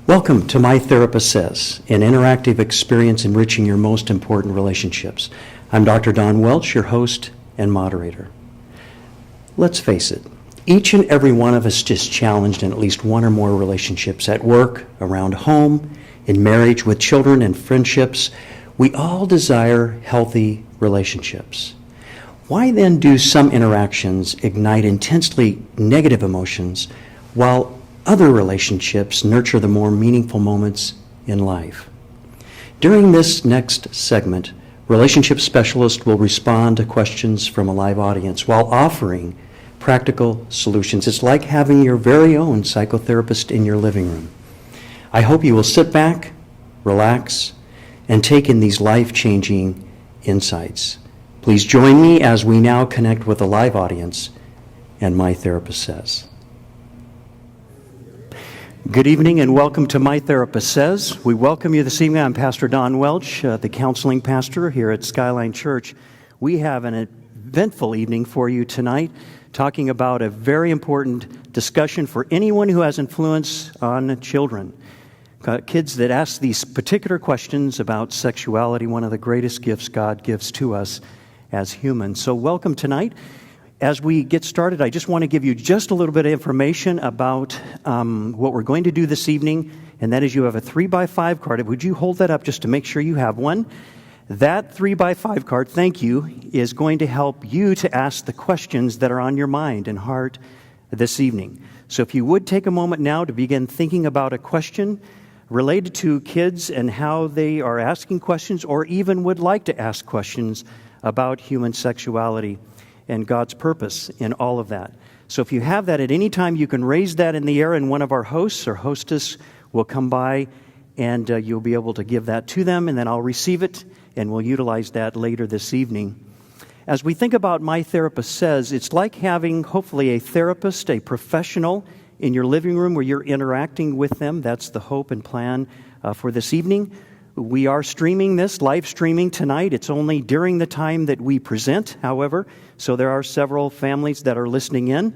Welcome to My Therapist Says, an interactive experience enriching your most important relationships. I'm Dr. Don Welch, your host and moderator. Let's face it, each and every one of us is challenged in at least one or more relationships at work, around home, in marriage, with children, and friendships. We all desire healthy relationships. Why then do some interactions ignite intensely negative emotions while other relationships nurture the more meaningful moments in life? During this next segment, relationship specialists will respond to questions from a live audience while offering practical solutions. It's like having your very own psychotherapist in your living room. I hope you will sit back, relax, and take in these life-changing insights. Please join me as we now connect with a live audience and My Therapist Says. Good evening and welcome to My Therapist Says. We welcome you this evening. I'm Pastor Don Welch, the counseling pastor here at Skyline Church. We have an eventful evening for you tonight, talking about a very important discussion for anyone who has influence on children. Kids that ask these particular questions about sexuality, one of the greatest gifts God gives to us as humans. So welcome tonight. As we get started, I just want to give you just a little bit of information about what we're going to do this evening, and that is you have a 3x5 card. Would you hold that up just to make sure you have one? That 3x5 card, thank you, is going to help you to ask the questions that are on your mind and heart this evening. So if you would take a moment now to begin thinking about a question related to kids and how they are asking questions or even would like to ask questions about human sexuality and God's purpose in all of that. So if you have that at any time, you can raise that in the air, and one of our hosts or hostess will come by, and you'll be able to give that to them, and then I'll receive it, and we'll utilize that later this evening. As we think about My Therapist Says, it's like having, hopefully, a therapist, a professional in your living room where you're interacting with them. That's the hope and plan for this evening. We are streaming this, live streaming tonight. It's only during the time that we present, however. So there are several families that are listening in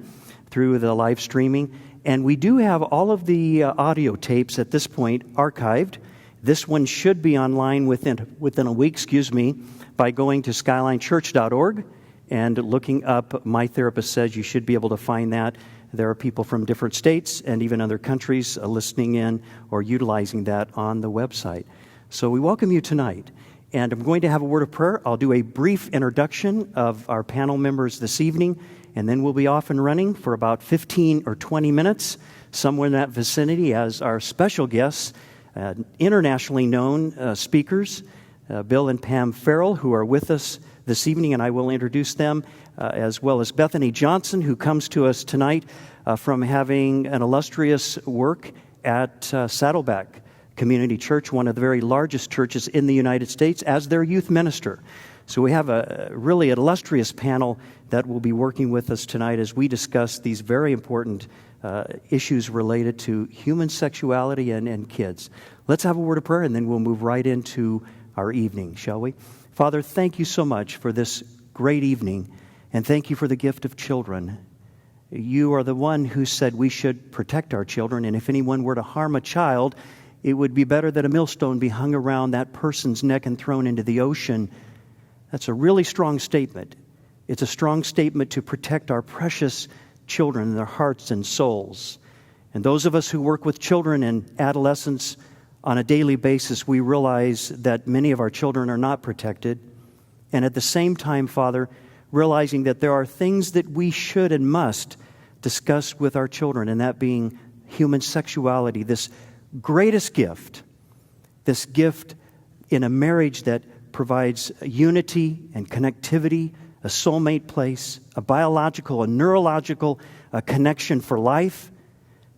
through the live streaming. And we do have all of the audio tapes at this point archived. This one should be online within a week, by going to skylinechurch.org and looking up My Therapist Says. You should be able to find that. There are people from different states and even other countries listening in or utilizing that on the website. So we welcome you tonight, and I'm going to have a word of prayer. I'll do a brief introduction of our panel members this evening, and then we'll be off and running for about 15 or 20 minutes, somewhere in that vicinity, as our special guests, internationally known speakers, Bill and Pam Farrell, who are with us this evening, and I will introduce them, as well as Bethany Johnson, who comes to us tonight from having an illustrious work at Saddleback Community Church, one of the very largest churches in the United States, as their youth minister. So we have really an illustrious panel that will be working with us tonight as we discuss these very important issues related to human sexuality and kids. Let's have a word of prayer, and then we'll move right into our evening, shall we? Father, thank you so much for this great evening, and thank you for the gift of children. You are the one who said we should protect our children, and if anyone were to harm a child, it would be better that a millstone be hung around that person's neck and thrown into the ocean. That's a really strong statement. It's a strong statement to protect our precious children and their hearts and souls. And those of us who work with children and adolescents on a daily basis, we realize that many of our children are not protected. And at the same time, Father, realizing that there are things that we should and must discuss with our children, and that being human sexuality, this greatest gift, this gift in a marriage that provides unity and connectivity, a soulmate place, a biological, a neurological connection for life,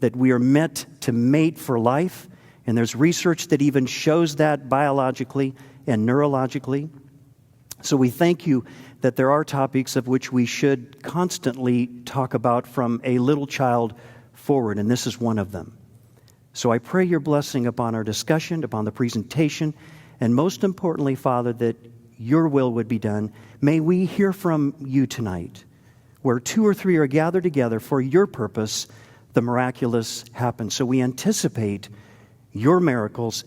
that we are meant to mate for life. And there's research that even shows that biologically and neurologically. So we thank you that there are topics of which we should constantly talk about from a little child forward, and this is one of them. So I pray your blessing upon our discussion, upon the presentation, and most importantly, Father, that your will would be done. May we hear from you tonight. Where 2 or 3 are gathered together for your purpose, the miraculous happens. So we anticipate your miracles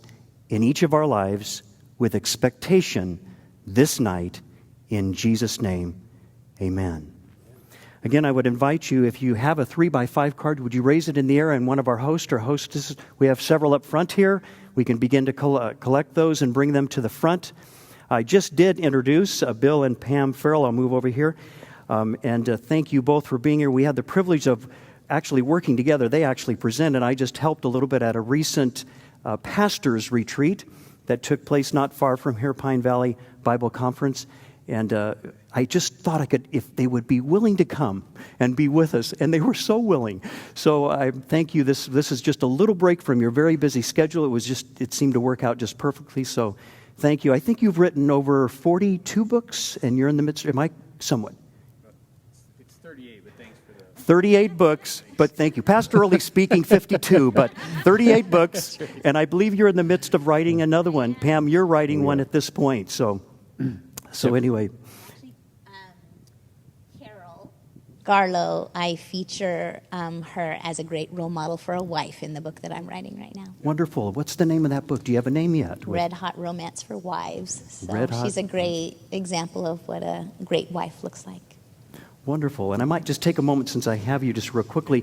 in each of our lives with expectation this night. In Jesus' name, amen. Again, I would invite you, if you have a 3x5 card, would you raise it in the air, and one of our hosts or hostesses, we have several up front here. We can begin to collect those and bring them to the front. I just did introduce Bill and Pam Farrell. I'll move over here. And thank you both for being here. We had the privilege of actually working together. They actually presented. I just helped a little bit at a recent pastor's retreat that took place not far from here, Pine Valley Bible Conference. And I just thought I could, if they would be willing to come and be with us, and they were so willing. So I thank you. This is just a little break from your very busy schedule. It seemed to work out just perfectly. So thank you. I think you've written over 42 books, and you're in the midst. Am I somewhat? It's 38, but thanks for the 38 books, but thank you. Pastorally speaking, 52, but 38 books, and I believe you're in the midst of writing another one. Pam, you're writing one at this point. So anyway. Carol Garlow, I feature her as a great role model for a wife in the book that I'm writing right now. Wonderful. What's the name of that book? Do you have a name yet? Red Hot Romance for Wives. So Red Hot. she's a great example of what a great wife looks like. Wonderful. And I might just take a moment, since I have you, just real quickly,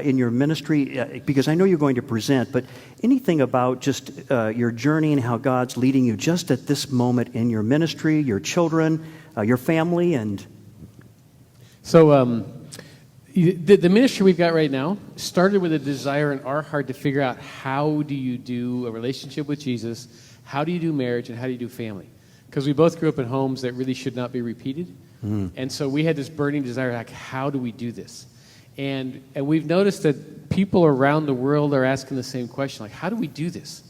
in your ministry, because I know you're going to present, but anything about just your journey and how God's leading you just at this moment in your ministry, your children, your family, and... So the ministry we've got right now started with a desire in our heart to figure out, how do you do a relationship with Jesus, how do you do marriage, and how do you do family? Because we both grew up in homes that really should not be repeated. And so we had this burning desire, like, how do we do this? And we've noticed that people around the world are asking the same question, like, how do we do this?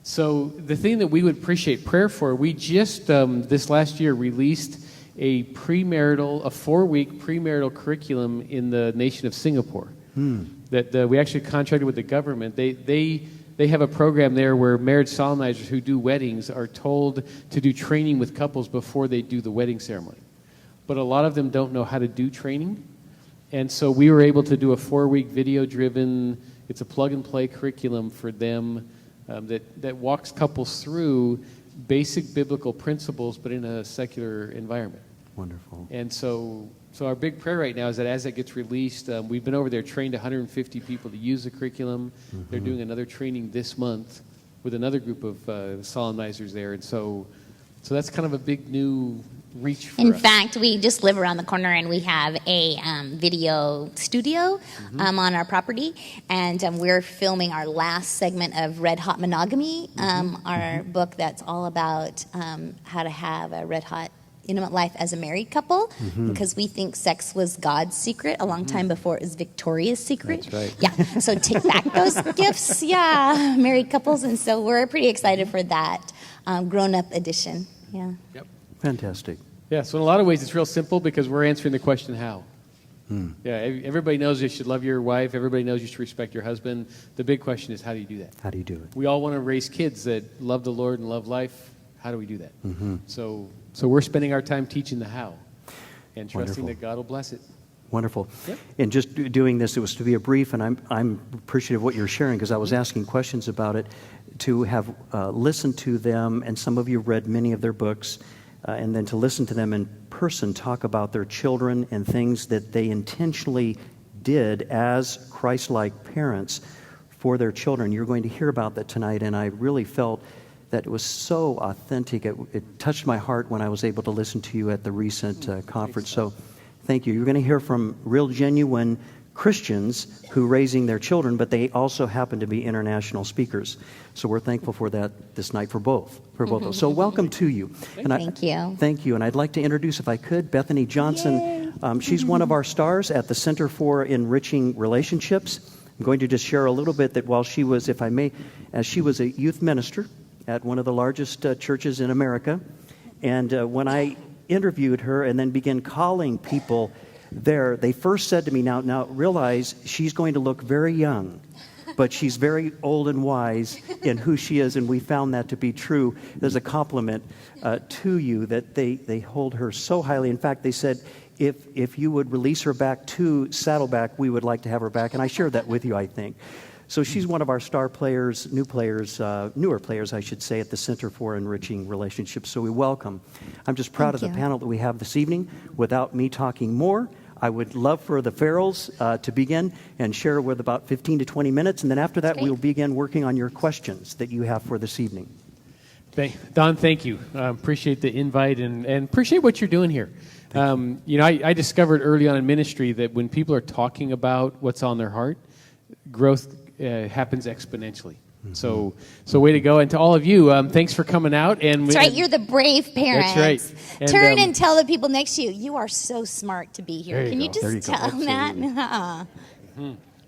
So the thing that we would appreciate prayer for, we just this last year released a 4-week premarital curriculum in the nation of Singapore. That we actually contracted with the government. They have a program there where marriage solemnizers who do weddings are told to do training with couples before they do the wedding ceremony. But a lot of them don't know how to do training. And so we were able to do a 4-week video-driven, it's a plug-and-play curriculum for them that walks couples through basic biblical principles, but in a secular environment. Wonderful. And so our big prayer right now is that as it gets released, we've been over there, trained 150 people to use the curriculum. They're doing another training this month with another group of solemnizers there. And so that's kind of a big new reach for us. In fact, we just live around the corner, and we have a video studio on our property, and we're filming our last segment of Red Hot Monogamy, our book that's all about how to have a red hot intimate life as a married couple, because we think sex was God's secret a long time before it was Victoria's secret. That's right. Yeah, so take back those gifts, married couples, and so we're pretty excited for that grown-up edition. Yeah. Yep. Fantastic. Yeah, so in a lot of ways it's real simple because we're answering the question how. Yeah, everybody knows you should love your wife. Everybody knows you should respect your husband. The big question is, how do you do that? How do you do it? We all want to raise kids that love the Lord and love life. How do we do that? So we're spending our time teaching the how and trusting that God will bless it. Wonderful. Yep. And just doing this, it was to be a brief, and I'm appreciative of what you're sharing, because I was asking questions about it, to have listened to them, and some of you read many of their books, and then to listen to them in person talk about their children and things that they intentionally did as Christ-like parents for their children. You're going to hear about that tonight, and I really felt that it was so authentic. It touched my heart when I was able to listen to you at the recent conference. So thank you. You're going to hear from real, genuine Christians who are raising their children, but they also happen to be international speakers. So we're thankful for that this night for both of us. So welcome to you. Thank you. Thank you. And I'd like to introduce, if I could, Bethany Johnson. She's one of our stars at the Center for Enriching Relationships. I'm going to just share a little bit that while she was, if I may, as she was a youth minister at one of the largest churches in America, and when I interviewed her and then began calling people there, they first said to me, now realize she's going to look very young, but she's very old and wise in who she is, and we found that to be true. There's a compliment to you that they hold her so highly. In fact, they said, if you would release her back to Saddleback, we would like to have her back, and I shared that with you, I think. So she's one of our star players, newer players, I should say, at the Center for Enriching Relationships. So we welcome. I'm just proud of the panel that we have this evening. Without me talking more, I would love for the Farrells to begin and share with about 15 to 20 minutes. And then after that, we'll begin working on your questions that you have for this evening. Don, thank you. Appreciate the invite and appreciate what you're doing here. I discovered early on in ministry that when people are talking about what's on their heart, growth happens exponentially. So way to go. And to all of you, thanks for coming out. That's right. You're the brave parents. That's right. And, turn and tell the people next to you, you are so smart to be here. Can you go. just tell them that?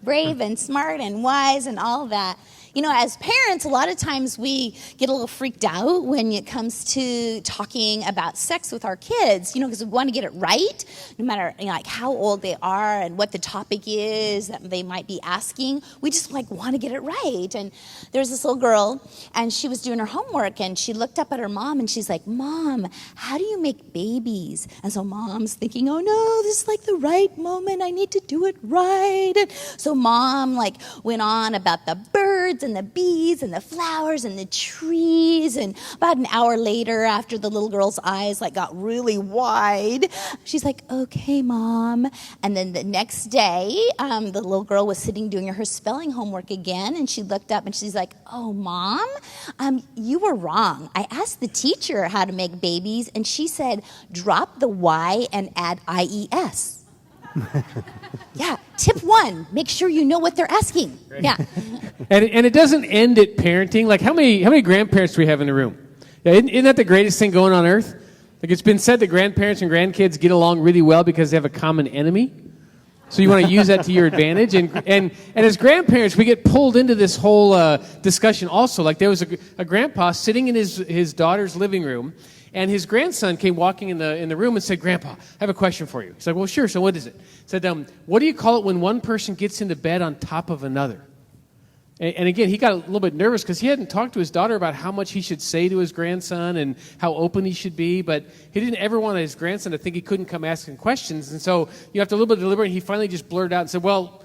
Brave and smart and wise and all that. You know, as parents, a lot of times we get a little freaked out when it comes to talking about sex with our kids, because we want to get it right, no matter like how old they are and what the topic is that they might be asking. We just want to get it right. And there's this little girl, and she was doing her homework, and she looked up at her mom, and she's like, "Mom, how do you make babies?" And so mom's thinking, "Oh no, this is like the right moment. I need to do it right." And so mom went on about the birds and the bees and the flowers and the trees. And about an hour later, after the little girl's eyes got really wide, she's like, "Okay, Mom." And then the next day, the little girl was sitting doing her spelling homework again, and she looked up and she's like, "Oh, Mom, you were wrong. I asked the teacher how to make babies, and she said drop the Y and add IES." Yeah, tip 1, make sure you know what they're asking. Right. Yeah. And it doesn't end at parenting. How many grandparents do we have in the room? Yeah, isn't that the greatest thing going on earth? It's been said that grandparents and grandkids get along really well because they have a common enemy. So you want to use that to your advantage. And as grandparents, we get pulled into this whole discussion also. There was a grandpa sitting in his daughter's living room, and his grandson came walking in the room and said, "Grandpa, I have a question for you." He's like, "Well, sure. So what is it?" He said, "What do you call it when one person gets into bed on top of another?" And again, he got a little bit nervous because he hadn't talked to his daughter about how much he should say to his grandson and how open he should be, but he didn't ever want his grandson to think he couldn't come asking questions. And so you have to a little bit deliberate, and he finally just blurted out and said, "Well,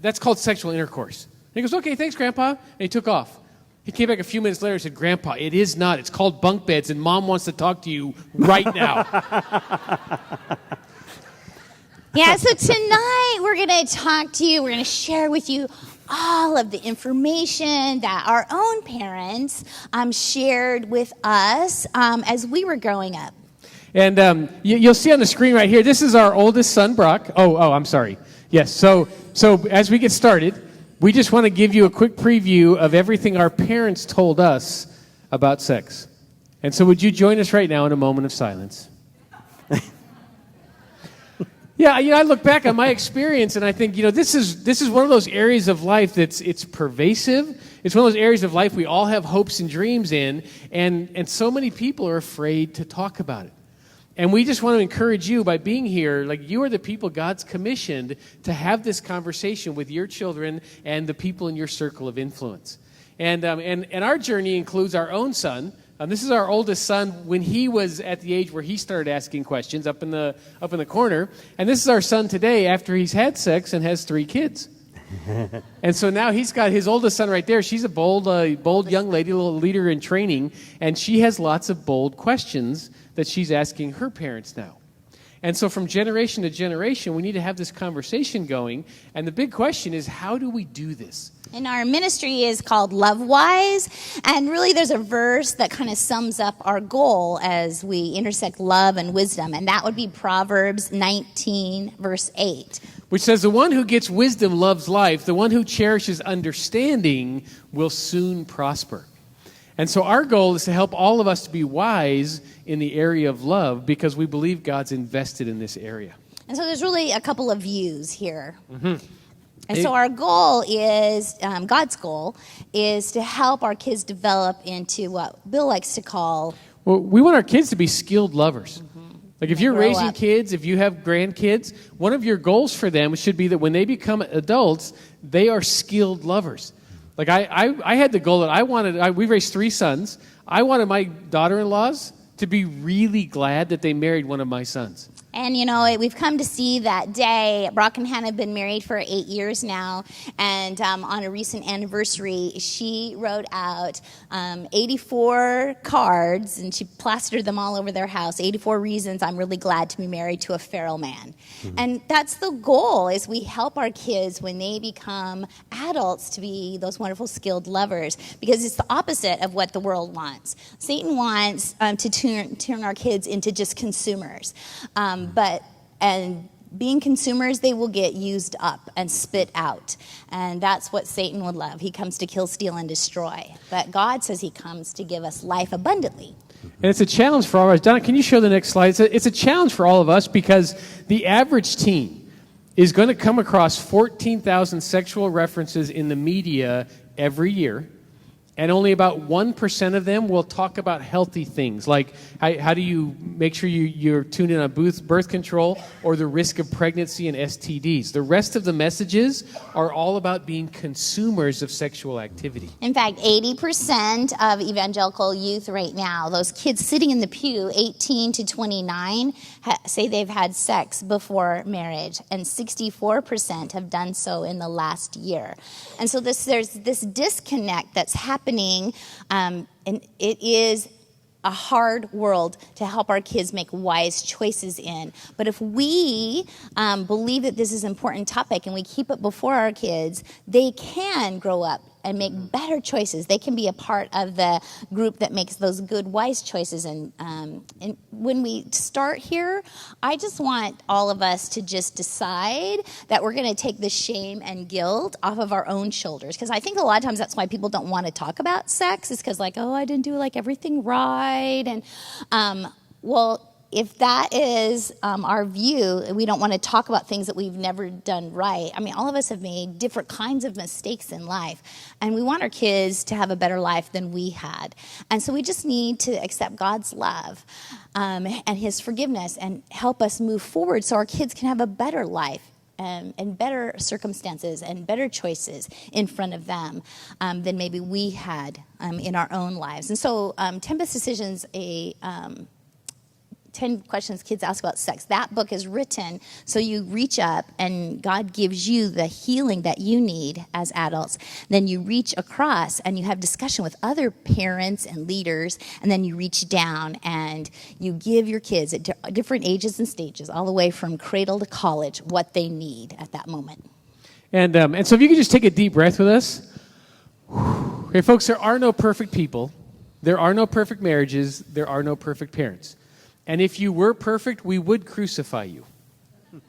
that's called sexual intercourse." And he goes, "Okay, thanks, Grandpa." And he took off. He came back a few minutes later and said, "Grandpa, it is not. It's called bunk beds, and Mom wants to talk to you right now." Yeah, so tonight we're going to talk to you. We're going to share with you all of the information that our own parents shared with us as we were growing up. And you'll see on the screen right here, this is our oldest son, Brock. Oh, I'm sorry. Yes, so as we get started, we just want to give you a quick preview of everything our parents told us about sex. And so would you join us right now in a moment of silence? Yeah, I look back on my experience and I think, this is one of those areas of life it's pervasive. It's one of those areas of life we all have hopes and dreams in, and so many people are afraid to talk about it. And we just want to encourage you by being here, you are the people God's commissioned to have this conversation with your children and the people in your circle of influence. And our journey includes our own son. This is our oldest son when he was at the age where he started asking questions up in the corner. And this is our son today after he's had sex and has 3 kids. And so now he's got his oldest son right there. She's a bold young lady, a little leader in training, and she has lots of bold questions that she's asking her parents now. And so from generation to generation, we need to have this conversation going. And the big question is, how do we do this? And our ministry is called Love Wise. And really there's a verse that kind of sums up our goal as we intersect love and wisdom. And that would be Proverbs 19, verse 8. Which says, "The one who gets wisdom loves life. The one who cherishes understanding will soon prosper." And so our goal is to help all of us to be wise in the area of love because we believe God's invested in this area. And so there's really a couple of views here. Mm-hmm. And so our goal is, God's goal, is to help our kids develop into what Bill likes to call... Well, we want our kids to be skilled lovers. Mm-hmm. If you're raising kids, if you have grandkids, one of your goals for them should be that when they become adults, they are skilled lovers. I had the goal that we raised 3 sons. I wanted my daughter-in-laws to be really glad that they married one of my sons. And, we've come to see that day. Brock and Hannah have been married for 8 years now. And on a recent anniversary, she wrote out 84 cards, and she plastered them all over their house. 84 reasons I'm really glad to be married to a feral man. Mm-hmm. And that's the goal, is we help our kids when they become adults to be those wonderful, skilled lovers. Because it's the opposite of what the world wants. Satan wants to turn our kids into just consumers. And being consumers, they will get used up and spit out. And that's what Satan would love. He comes to kill, steal, and destroy. But God says he comes to give us life abundantly. And it's a challenge for all of us. Donna, can you show the next slide? It's a challenge for all of us because the average teen is going to come across 14,000 sexual references in the media every year. And only about 1% of them will talk about healthy things, like how do you make sure you're tuned in on birth control or the risk of pregnancy and STDs. The rest of the messages are all about being consumers of sexual activity. In fact, 80% of evangelical youth right now, those kids sitting in the pew, 18 to 29, say they've had sex before marriage, and 64% have done so in the last year. And so there's this disconnect that's happening, and it is a hard world to help our kids make wise choices in. But if we believe that this is an important topic and we keep it before our kids, they can grow up and make better choices. They can be a part of the group that makes those good, wise choices. And when we start here, I just want all of us to just decide that we're going to take the shame and guilt off of our own shoulders. Because I think a lot of times that's why people don't want to talk about sex. It's because I didn't do everything right. And if that is our view, we don't want to talk about things that we've never done right. I mean, all of us have made different kinds of mistakes in life, and we want our kids to have a better life than we had. And so we just need to accept God's love and his forgiveness and help us move forward so our kids can have a better life and better circumstances and better choices in front of them than maybe we had in our own lives. And so Tempest Decisions, 10 questions kids ask about sex. That book is written so you reach up and God gives you the healing that you need as adults. Then you reach across and you have discussion with other parents and leaders, and then you reach down and you give your kids at different ages and stages, all the way from cradle to college, what they need at that moment. And so if you could just take a deep breath with us. Okay, folks, there are no perfect people. There are no perfect marriages. There are no perfect parents. And if you were perfect, we would crucify you.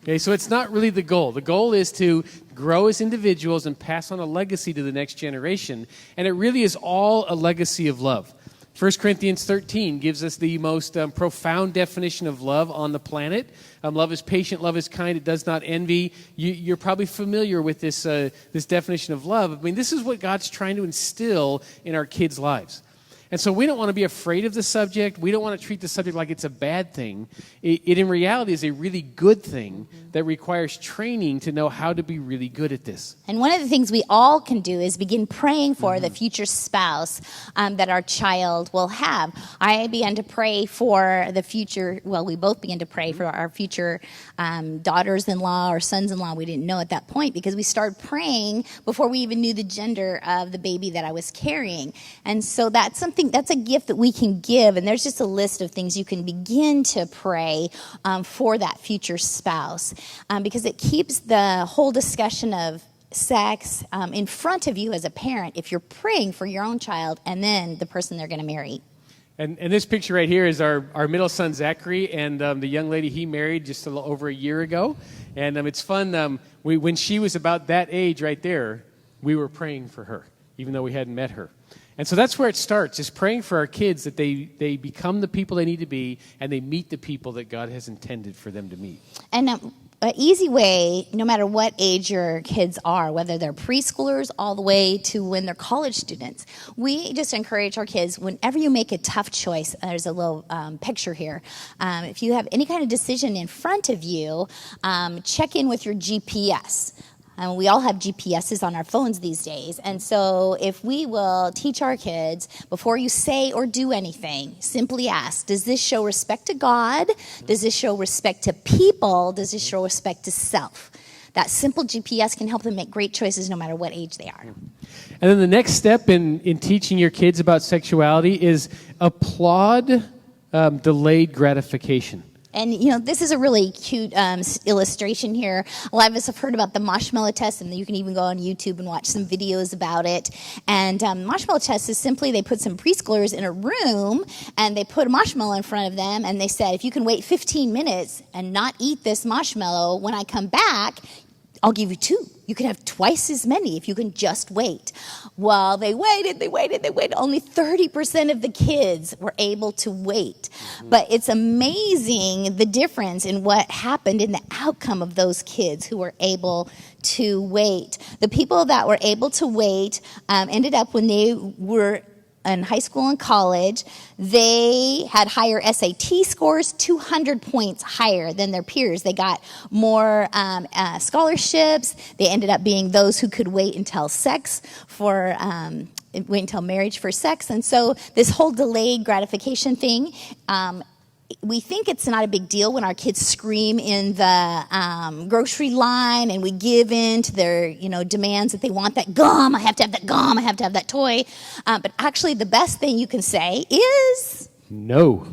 Okay, so it's not really the goal. The goal is to grow as individuals and pass on a legacy to the next generation. And it really is all a legacy of love. 1 Corinthians 13 gives us the most profound definition of love on the planet. Love is patient, love is kind, it does not envy. You're probably familiar with this definition of love. I mean, this is what God's trying to instill in our kids' lives. And so we don't want to be afraid of the subject. We don't want to treat the subject like it's a bad thing. It in reality is a really good thing that requires training to know how to be really good at this. And one of the things we all can do is begin praying for the future spouse that our child will have. I began to pray for the future, we both began to pray for our future daughters-in-law or sons-in-law. We didn't know at that point because we started praying before we even knew the gender of the baby that I was carrying. And so that's a gift that we can give, and there's just a list of things you can begin to pray for that future spouse, because it keeps the whole discussion of sex in front of you as a parent if you're praying for your own child and then the person they're going to marry. And this picture right here is our middle son, Zachary, and the young lady he married just a little over a year ago. And it's fun. When she was about that age right there, we were praying for her, even though we hadn't met her. And so that's where it starts, is praying for our kids that they become the people they need to be and they meet the people that God has intended for them to meet. And an easy way, no matter what age your kids are, whether they're preschoolers all the way to when they're college students, we just encourage our kids, whenever you make a tough choice, there's a little picture here. If you have any kind of decision in front of you, check in with your GPS. We all have GPSs on our phones these days. And so if we will teach our kids, before you say or do anything, simply ask, does this show respect to God? Does this show respect to people? Does this show respect to self? That simple GPS can help them make great choices no matter what age they are. And then the next step in teaching your kids about sexuality is applaud delayed gratification. And, this is a really cute illustration here. A lot of us have heard about the marshmallow test, and you can even go on YouTube and watch some videos about it. And marshmallow test is simply they put some preschoolers in a room, and they put a marshmallow in front of them, and they said, if you can wait 15 minutes and not eat this marshmallow, when I come back, I'll give you 2. You can have twice as many if you can just wait. Well, they waited. Only 30% of the kids were able to wait. But it's amazing the difference in what happened in the outcome of those kids who were able to wait. The people that were able to wait ended up when they were in high school and college, they had higher SAT scores, 200 points higher than their peers. They got more scholarships. They ended up being those who could wait until marriage for sex. And so this whole delayed gratification thing, we think it's not a big deal when our kids scream in the grocery line and we give in to their, demands that they want that gum. I have to have that gum. I have to have that toy. But actually, the best thing you can say is no.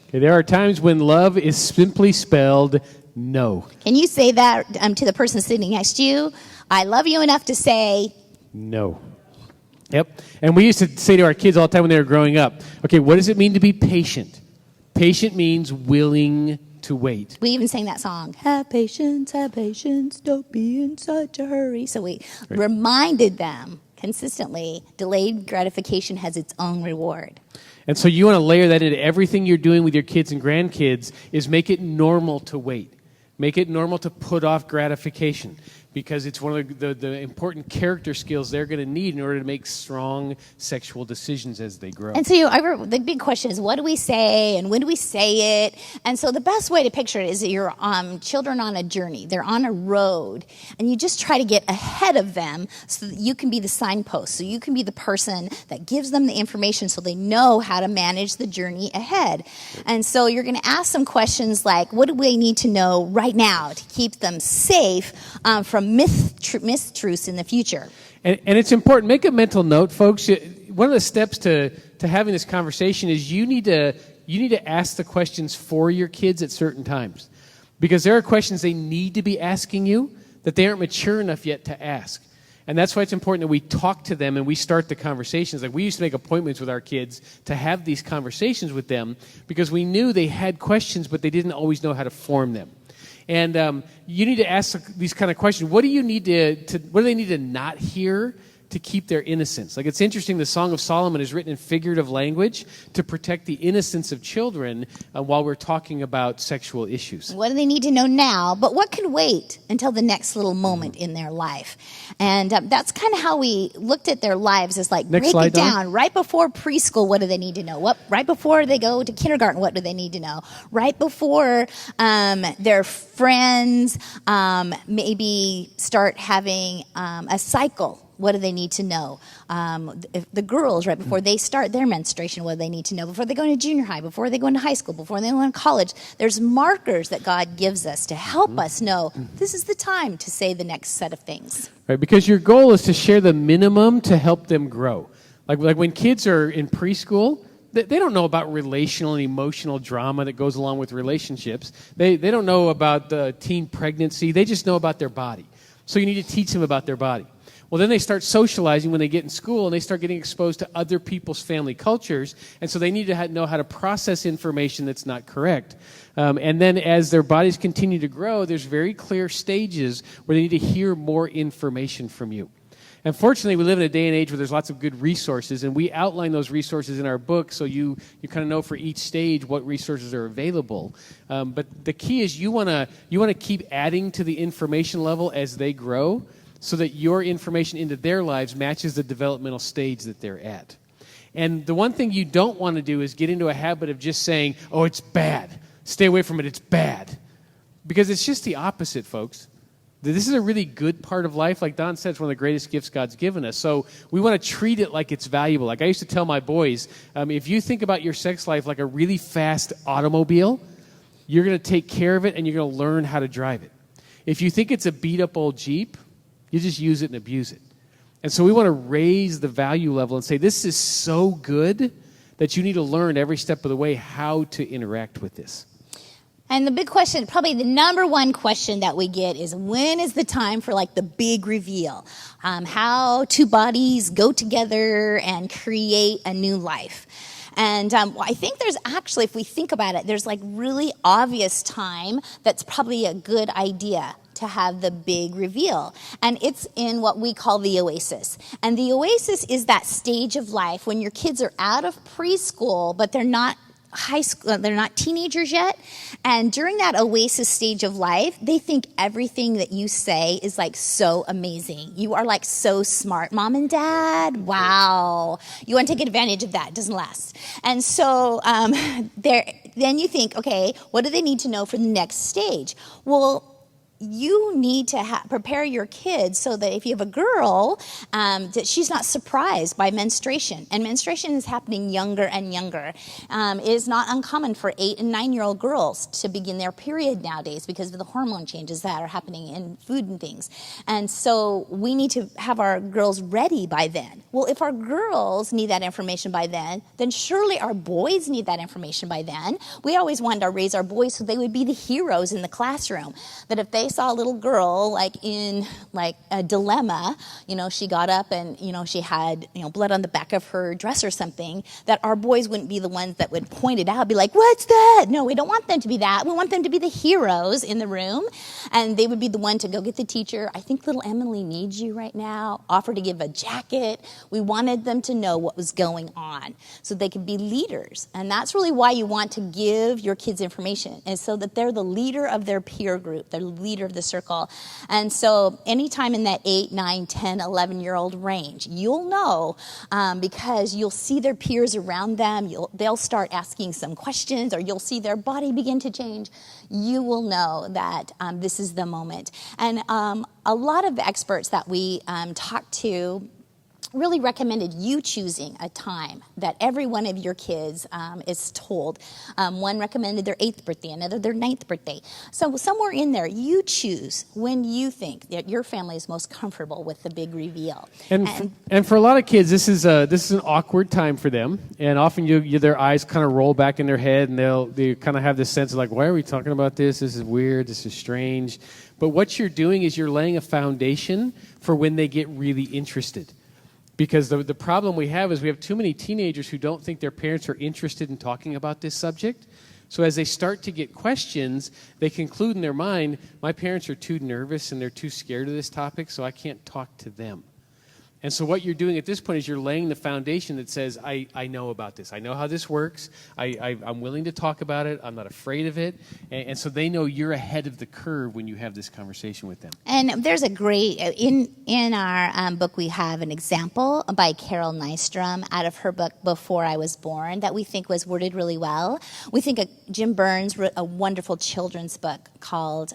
Okay, there are times when love is simply spelled no. Can you say that to the person sitting next to you? I love you enough to say no. Yep. And we used to say to our kids all the time when they were growing up, okay, what does it mean to be patient? Patient means willing to wait. We even sang that song, have patience, don't be in such a hurry. So we reminded them consistently, delayed gratification has its own reward. And so you want to layer that into everything you're doing with your kids and grandkids is make it normal to wait. Make it normal to put off gratification, because it's one of the important character skills they're going to need in order to make strong sexual decisions as they grow. And so the big question is, what do we say and when do we say it? And so the best way to picture it is that your children on a journey. They're on a road, and you just try to get ahead of them so that you can be the signpost, so you can be the person that gives them the information so they know how to manage the journey ahead. And so you're going to ask some questions like, what do we need to know right now to keep them safe from mistruths in the future? And it's important. Make a mental note, folks. One of the steps to having this conversation is you need to ask the questions for your kids at certain times, because there are questions they need to be asking you that they aren't mature enough yet to ask. And that's why it's important that we talk to them and we start the conversations. Like we used to make appointments with our kids to have these conversations with them because we knew they had questions, but they didn't always know how to form them. And you need to ask these kind of questions. What do you need what do they need to not hear to keep their innocence? Like, it's interesting, the Song of Solomon is written in figurative language to protect the innocence of children while we're talking about sexual issues. What do they need to know now? But what can wait until the next little moment in their life? And that's kind of how we looked at their lives, is like, Next break slide, it down. Dawn. Right before preschool, what do they need to know? Right before they go to kindergarten, what do they need to know? Right before their friends maybe start having a cycle, what do they need to know? If the girls, right before they start their menstruation, what do they need to know? Before they go into junior high, before they go into high school, before they go into college, there's markers that God gives us to help us know this is the time to say the next set of things. Right, because your goal is to share the minimum to help them grow. Like when kids are in preschool, they don't know about relational and emotional drama that goes along with relationships. They don't know about the teen pregnancy. They just know about their body. So you need to teach them about their body. Well, then they start socializing when they get in school, and they start getting exposed to other people's family cultures, and so they need to know how to process information that's not correct. And then as their bodies continue to grow, there's very clear stages where they need to hear more information from you. And fortunately, we live in a day and age where there's lots of good resources, and we outline those resources in our book so you kind of know for each stage what resources are available. But the key is you want to keep adding to the information level as they grow, so that your information into their lives matches the developmental stage that they're at. And the one thing you don't want to do is get into a habit of just saying, oh, it's bad. Stay away from it, it's bad. Because it's just the opposite, folks. this is a really good part of life. Like Don said, it's one of the greatest gifts God's given us. So we want to treat it like it's valuable. Like I used to tell my boys, if you think about your sex life like a really fast automobile, you're going to take care of it and you're going to learn how to drive it. If you think it's a beat-up old Jeep, you just use it and abuse it. And so we want to raise the value level and say, this is so good that you need to learn every step of the way how to interact with this. And the big question, probably the number one question that we get is, when is the time for like the big reveal? How two bodies go together and create a new life. And I think there's actually, if we think about it, there's like really obvious time that's probably a good idea to have the big reveal. And it's in what we call the oasis. And the oasis is that stage of life when your kids are out of preschool, but they're not high school, they're not teenagers yet. And during that oasis stage of life, they think everything that you say is like so amazing. You are like so smart. Mom and dad, wow. You want to take advantage of that. It doesn't last. And so then you think, okay, what do they need to know for the next stage? Well, you need to prepare your kids so that if you have a girl, that she's not surprised by menstruation. And menstruation is happening younger and younger. It is not uncommon for 8 and 9-year-old girls to begin their period nowadays because of the hormone changes that are happening in food and things. And so we need to have our girls ready by then. Well, if our girls need that information by then surely our boys need that information by then. We always wanted to raise our boys so they would be the heroes in the classroom. That if they saw a little girl like in like a dilemma, she got up and she had blood on the back of her dress or something, that our boys wouldn't be the ones that would point it out, be like, what's that? No, we don't want them to be that. We want them to be the heroes in the room, and they would be the one to go get the teacher. I think little Emily needs you right now. Offer to give a jacket. We wanted them to know what was going on so they could be leaders, and that's really why you want to give your kids information, is so that they're the leader of their peer group, they're the leader of the circle. And so anytime in that 8, 9, 10, 11-year-old range, you'll know because you'll see their peers around them. They'll start asking some questions, or you'll see their body begin to change. You will know that this is the moment. And a lot of the experts that we talked to really recommended you choosing a time that every one of your kids is told. One recommended their 8th birthday, another their 9th birthday. So somewhere in there, you choose when you think that your family is most comfortable with the big reveal. And for a lot of kids, this is an awkward time for them. And often their eyes kind of roll back in their head, and they kind of have this sense of like, why are we talking about this? This is weird. This is strange. But what you're doing is you're laying a foundation for when they get really interested. Because the problem we have is we have too many teenagers who don't think their parents are interested in talking about this subject. So as they start to get questions, they conclude in their mind, my parents are too nervous and they're too scared of this topic, so I can't talk to them. And so what you're doing at this point is you're laying the foundation that says, I know about this. I know how this works. I'm willing to talk about it. I'm not afraid of it. And so they know you're ahead of the curve when you have this conversation with them. And there's a great, in our book, we have an example by Carol Nystrom out of her book, Before I Was Born, that we think was worded really well. We think Jim Burns wrote a wonderful children's book called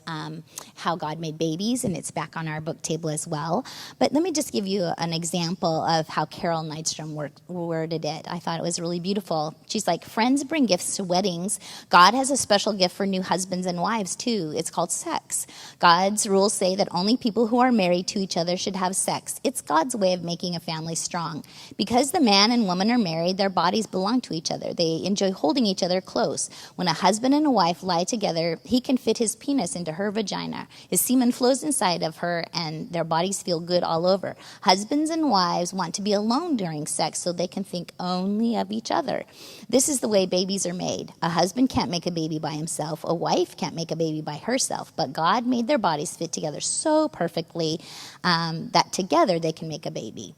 How God Made Babies, and it's back on our book table as well. But let me just give you an example of how Carol Nystrom worded it. I thought it was really beautiful. She's like, friends bring gifts to weddings. God has a special gift for new husbands and wives, too. It's called sex. God's rules say that only people who are married to each other should have sex. It's God's way of making a family strong. Because the man and woman are married, their bodies belong to each other. They enjoy holding each other close. When a husband and a wife lie together, he can fit his penis into her vagina. His semen flows inside of her, and their bodies feel good all over. Husbands and wives want to be alone during sex so they can think only of each other. This is the way babies are made. A husband can't make a baby by himself. A wife can't make a baby by herself. But God made their bodies fit together so perfectly that together they can make a baby.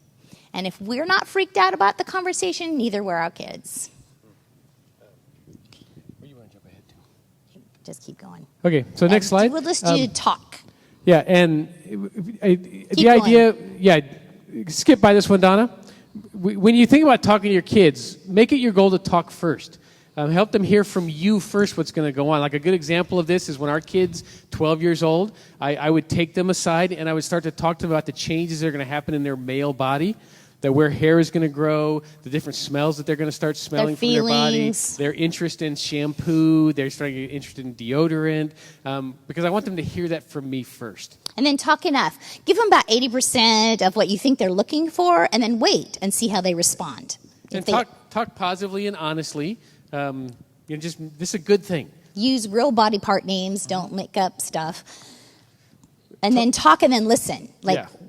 And if we're not freaked out about the conversation, neither were our kids. Where you want to jump ahead to? Just keep going. Okay, so next slide. We'll just do talk. Yeah, and the idea, skip by this one, Donna. When you think about talking to your kids, make it your goal to talk first. Help them hear from you first what's going to go on. Like a good example of this is when our kids, 12 years old, I would take them aside and I would start to talk to them about the changes that are going to happen in their male body, that where hair is going to grow, the different smells that they're going to start smelling from their body, their interest in shampoo, they're starting to get interested in deodorant, because I want them to hear that from me first. And then talk enough. Give them about 80% of what you think they're looking for, and then wait and see how they respond. And talk positively and honestly. This is a good thing. Use real body part names. Don't make up stuff. And then talk and then listen.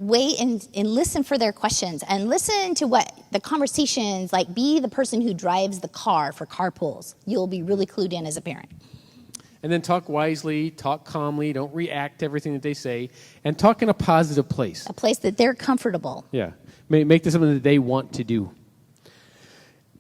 Wait and listen for their questions. And listen to what the conversations, be the person who drives the car for carpools. You'll be really clued in as a parent. And then talk wisely, talk calmly, don't react to everything that they say, and talk in a positive place. A place that they're comfortable. Yeah. Make this something that they want to do.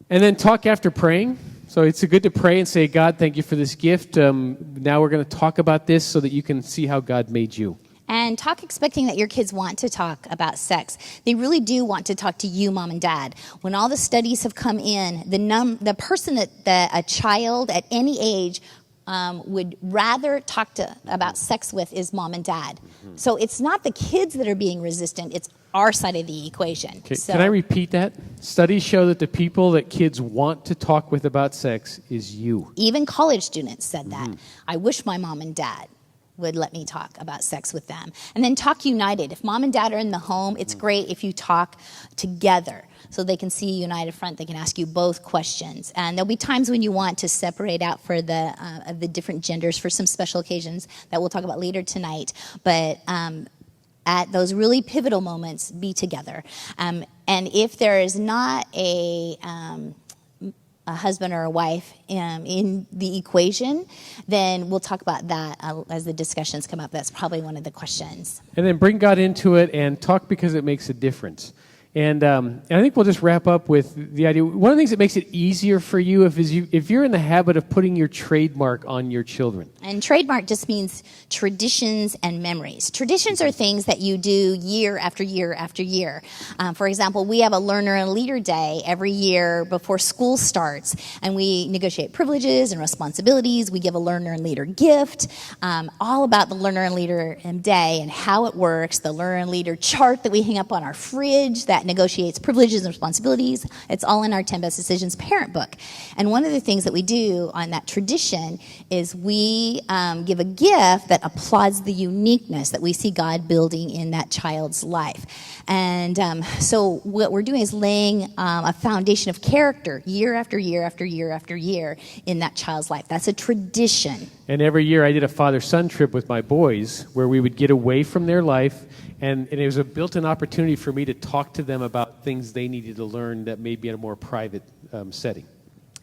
And then talk after praying. So it's good to pray and say, God, thank you for this gift. Now we're going to talk about this so that you can see how God made you. And talk expecting that your kids want to talk about sex. They really do want to talk to you, mom and dad. When all the studies have come in, the person that a child at any age would rather talk about sex with is mom and dad. Mm-hmm. So it's not the kids that are being resistant, it's our side of the equation. Okay. Can I repeat that? Studies show that the people that kids want to talk with about sex is you. Even college students said that. I wish my mom and dad would let me talk about sex with them. And then talk united. If mom and dad are in the home, it's great if you talk together so they can see a united front. They can ask you both questions. And there'll be times when you want to separate out for the different genders for some special occasions that we'll talk about later tonight. But at those really pivotal moments, be together. And if there is not a husband or a wife in the equation, then we'll talk about that as the discussions come up. That's probably one of the questions. And then bring God into it and talk because it makes a difference. And I think we'll just wrap up with the idea. One of the things that makes it easier for you if you're in the habit of putting your trademark on your children. And trademark just means traditions and memories. Traditions are things that you do year after year after year. For example, we have a Learner and Leader Day every year before school starts, and we negotiate privileges and responsibilities. We give a Learner and Leader gift, all about the Learner and Leader Day and how it works, the Learner and Leader chart that we hang up on our fridge that negotiates privileges and responsibilities. It's all in our 10 Best Decisions parent book. And one of the things that we do on that tradition is we give a gift that applauds the uniqueness that we see God building in that child's life. And so what we're doing is laying a foundation of character year after year after year after year in that child's life. That's a tradition. And every year I did a father-son trip with my boys where we would get away from their life, and it was a built-in opportunity for me to talk to them about things they needed to learn that may be in a more private setting.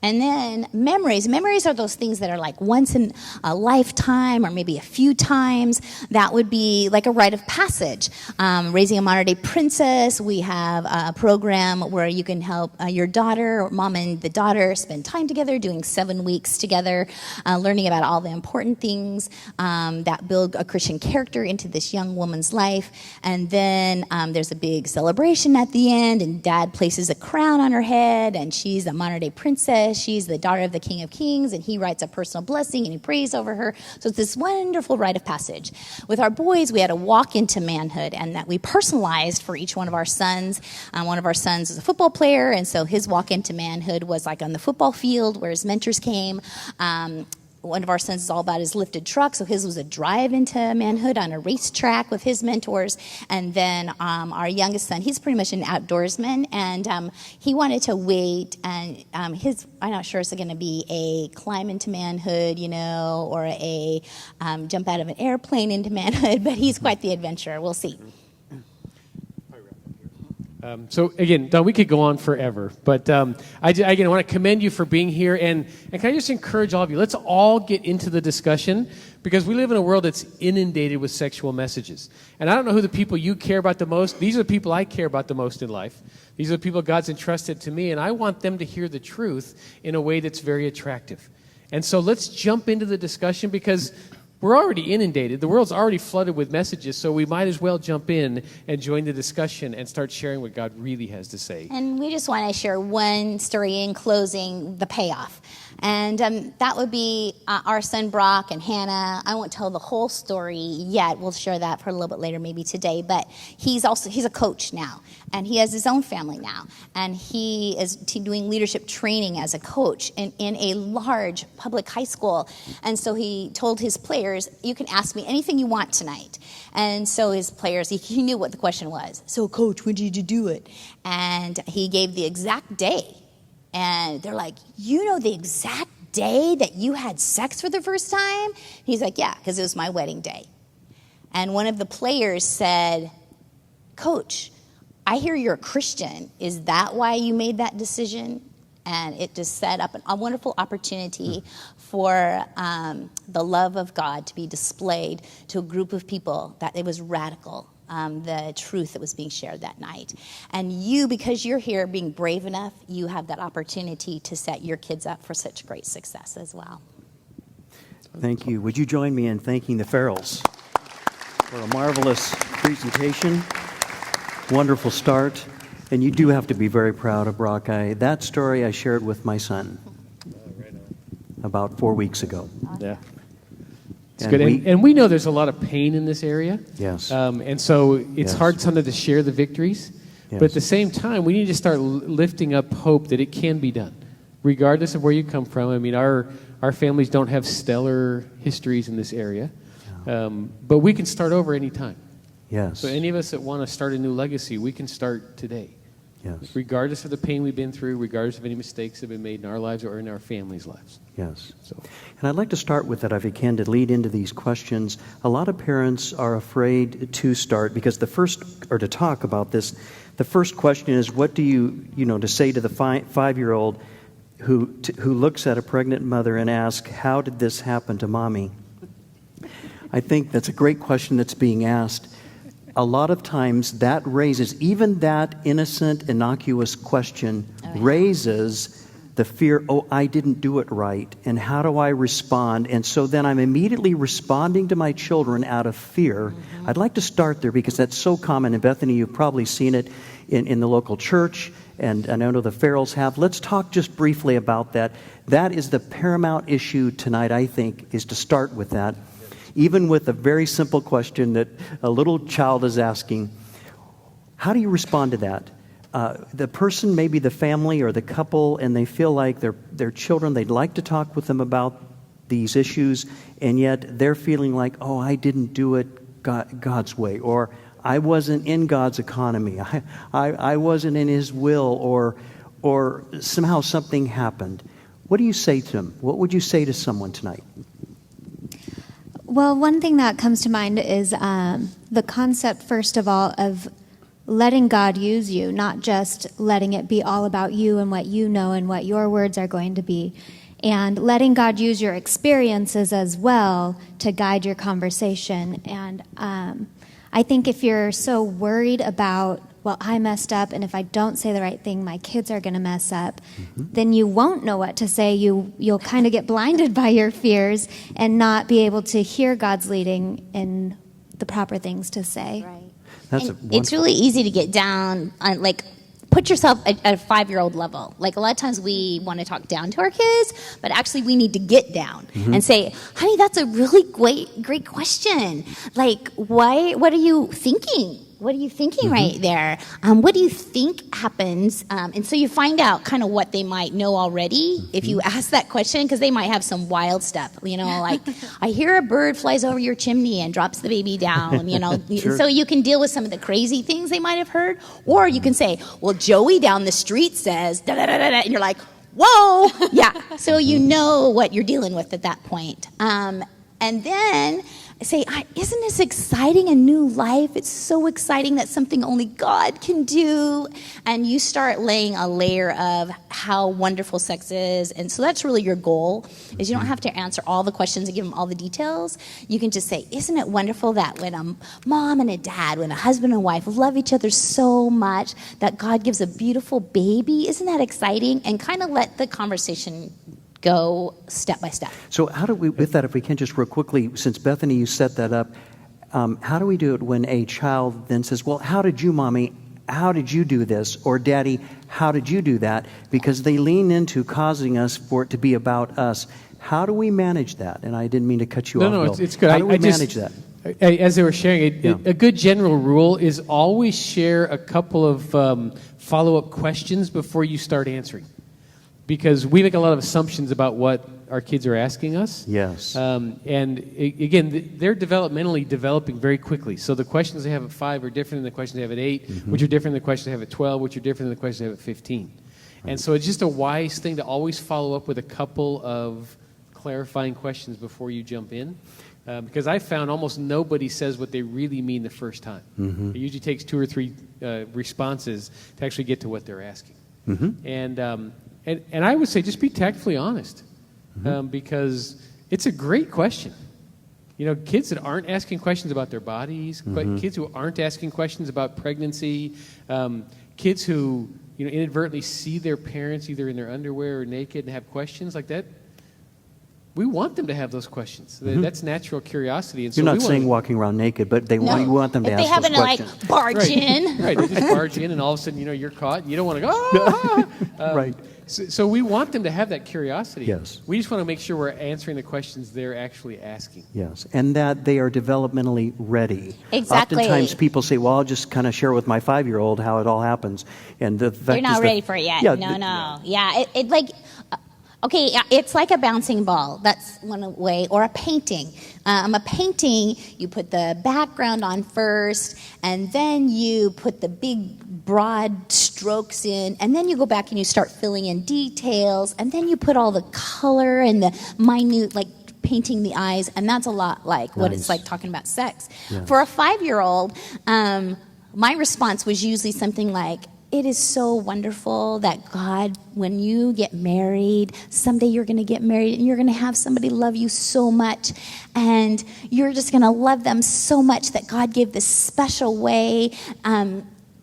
And then memories. Memories are those things that are like once in a lifetime or maybe a few times. That would be like a rite of passage. Raising a Modern Day Princess, we have a program where you can help your daughter, or mom and the daughter, spend time together, doing 7 weeks together, learning about all the important things that build a Christian character into this young woman's life. And then there's a big celebration at the end, and dad places a crown on her head, and she's a modern day princess. She's the daughter of the King of Kings, and he writes a personal blessing, and he prays over her. So it's this wonderful rite of passage. With our boys, we had a walk into manhood, and that we personalized for each one of our sons. One of our sons is a football player, and so his walk into manhood was like on the football field where his mentors came. One of our sons is all about his lifted truck, so his was a drive into manhood on a racetrack with his mentors. And then our youngest son, he's pretty much an outdoorsman, and he wanted to wait, and I'm not sure it's going to be a climb into manhood, or a jump out of an airplane into manhood, but he's quite the adventurer. We'll see. So again, Don, we could go on forever, but I want to commend you for being here, and can I just encourage all of you, let's all get into the discussion, because we live in a world that's inundated with sexual messages. And I don't know who the people you care about the most. These are the people I care about the most in life. These are the people God's entrusted to me, and I want them to hear the truth in a way that's very attractive. And so let's jump into the discussion, because we're already inundated. The world's already flooded with messages, so we might as well jump in and join the discussion and start sharing what God really has to say. And we just want to share one story in closing, the payoff. And that would be our son Brock and Hannah. I won't tell the whole story yet. We'll share that for a little bit later, maybe today. But he's a coach now, and he has his own family now. And he is doing leadership training as a coach in a large public high school. And so he told his players, you can ask me anything you want tonight. And so his players, he knew what the question was. So, Coach, when did you do it? And he gave the exact day. And they're like, you know the exact day that you had sex for the first time? He's like, yeah, because it was my wedding day. And one of the players said, Coach, I hear you're a Christian. Is that why you made that decision? And it just set up a wonderful opportunity for the love of God to be displayed to a group of people, that it was radical, the truth that was being shared that night. And you, because you're here being brave enough, you have that opportunity to set your kids up for such great success as well. Thank you. Would you join me in thanking the Farrells for a marvelous presentation, wonderful start. And you do have to be very proud of Brock. That story I shared with my son about 4 weeks ago. Yeah. It's good. And we know there's a lot of pain in this area. Yes. And so it's hard sometimes to share the victories. Yes. But at the same time, we need to start lifting up hope that it can be done, regardless of where you come from. I mean, our families don't have stellar histories in this area. But we can start over anytime. Yes. So any of us that want to start a new legacy, we can start today. Yes. Regardless of the pain we've been through, regardless of any mistakes that have been made in our lives or in our families' lives. Yes. So. And I'd like to start with that, if I can, to lead into these questions. A lot of parents are afraid to start because to talk about this, the first question is, what do you to say to the 5-year-old who looks at a pregnant mother and asks, how did this happen to mommy? I think that's a great question that's being asked. A lot of times that raises, even that innocent, innocuous question raises the fear, I didn't do it right, and how do I respond? And so then I'm immediately responding to my children out of fear. Mm-hmm. I'd like to start there because that's so common. And Bethany, you've probably seen it in the local church, and I know the Farrells have. Let's talk just briefly about that. That is the paramount issue tonight, I think, is to start with that. Even with a very simple question that a little child is asking, how do you respond to that? The person, maybe the family or the couple, and they feel like their children, they'd like to talk with them about these issues, and yet they're feeling like, I didn't do it God's way, or I wasn't in God's economy, I wasn't in His will, or somehow something happened. What do you say to them? What would you say to someone tonight? Well, one thing that comes to mind is the concept, first of all, of letting God use you, not just letting it be all about you and what you know and what your words are going to be, and letting God use your experiences as well to guide your conversation. And I think if you're so worried about, well, I messed up, and if I don't say the right thing, my kids are going to mess up, then you won't know what to say. You'll kind of get blinded by your fears and not be able to hear God's leading in the proper things to say. Right. It's really easy to get down on, put yourself at a 5-year-old level. A lot of times we want to talk down to our kids, but actually we need to get down and say, honey, that's a really great question. What are you thinking? What are you thinking right there? What do you think happens? And so you find out kind of what they might know already if you ask that question, because they might have some wild stuff, I hear a bird flies over your chimney and drops the baby down, Sure. So you can deal with some of the crazy things they might have heard. Or you can say, well, Joey down the street says, da-da-da-da-da, and you're like, whoa, yeah. So you know what you're dealing with at that point. And then say, isn't this exciting, a new life? It's so exciting, that something only God can do. And you start laying a layer of how wonderful sex is. And so that's really your goal, is you don't have to answer all the questions and give them all the details. You can just say, isn't it wonderful that when a mom and a dad, when a husband and wife love each other so much, that God gives a beautiful baby? Isn't that exciting? And kind of let the conversation go step by step. So how do we, with that, if we can just real quickly, since Bethany, you set that up, how do we do it when a child then says, well, how did you, Mommy, how did you do this? Or, Daddy, how did you do that? Because they lean into causing us for it to be about us. How do we manage that? And I didn't mean to cut you off. No, Bill. it's good. How do we manage that? As they were sharing, a good general rule is always share a couple of follow-up questions before you start answering. Because we make a lot of assumptions about what our kids are asking us. Yes. Again, they're developmentally developing very quickly. So the questions they have at 5 are different than the questions they have at 8, which are different than the questions they have at 12, which are different than the questions they have at 15. And so it's just a wise thing to always follow up with a couple of clarifying questions before you jump in. Because I found almost nobody says what they really mean the first time. It usually takes 2 or 3 responses to actually get to what they're asking. And I would say just be tactfully honest, because it's a great question. You know, kids that aren't asking questions about their bodies, kids who aren't asking questions about pregnancy, kids who inadvertently see their parents either in their underwear or naked and have questions like that. We want them to have those questions. That's natural curiosity. And so you're not saying walking around naked, but we want them to ask those questions. If they happen to barge in. Right, they just barge in and all of a sudden, you're caught and you don't want to go, right. So we want them to have that curiosity. Yes. We just want to make sure we're answering the questions they're actually asking. Yes, and that they are developmentally ready. Exactly. Oftentimes people say, well, I'll just kind of share with my 5-year-old how it all happens. And they're not ready for it yet. No. Yeah, okay, it's like a bouncing ball. That's one way. Or a painting. A painting, you put the background on first, and then you put the big, broad strokes in, and then you go back and you start filling in details, and then you put all the color and the minute, like painting the eyes, and that's a lot like what it's like talking about sex. Yeah. For a 5-year-old, my response was usually something like, it is so wonderful that God, when you get married, someday you're going to get married and you're going to have somebody love you so much, and you're just going to love them so much that God gave this special way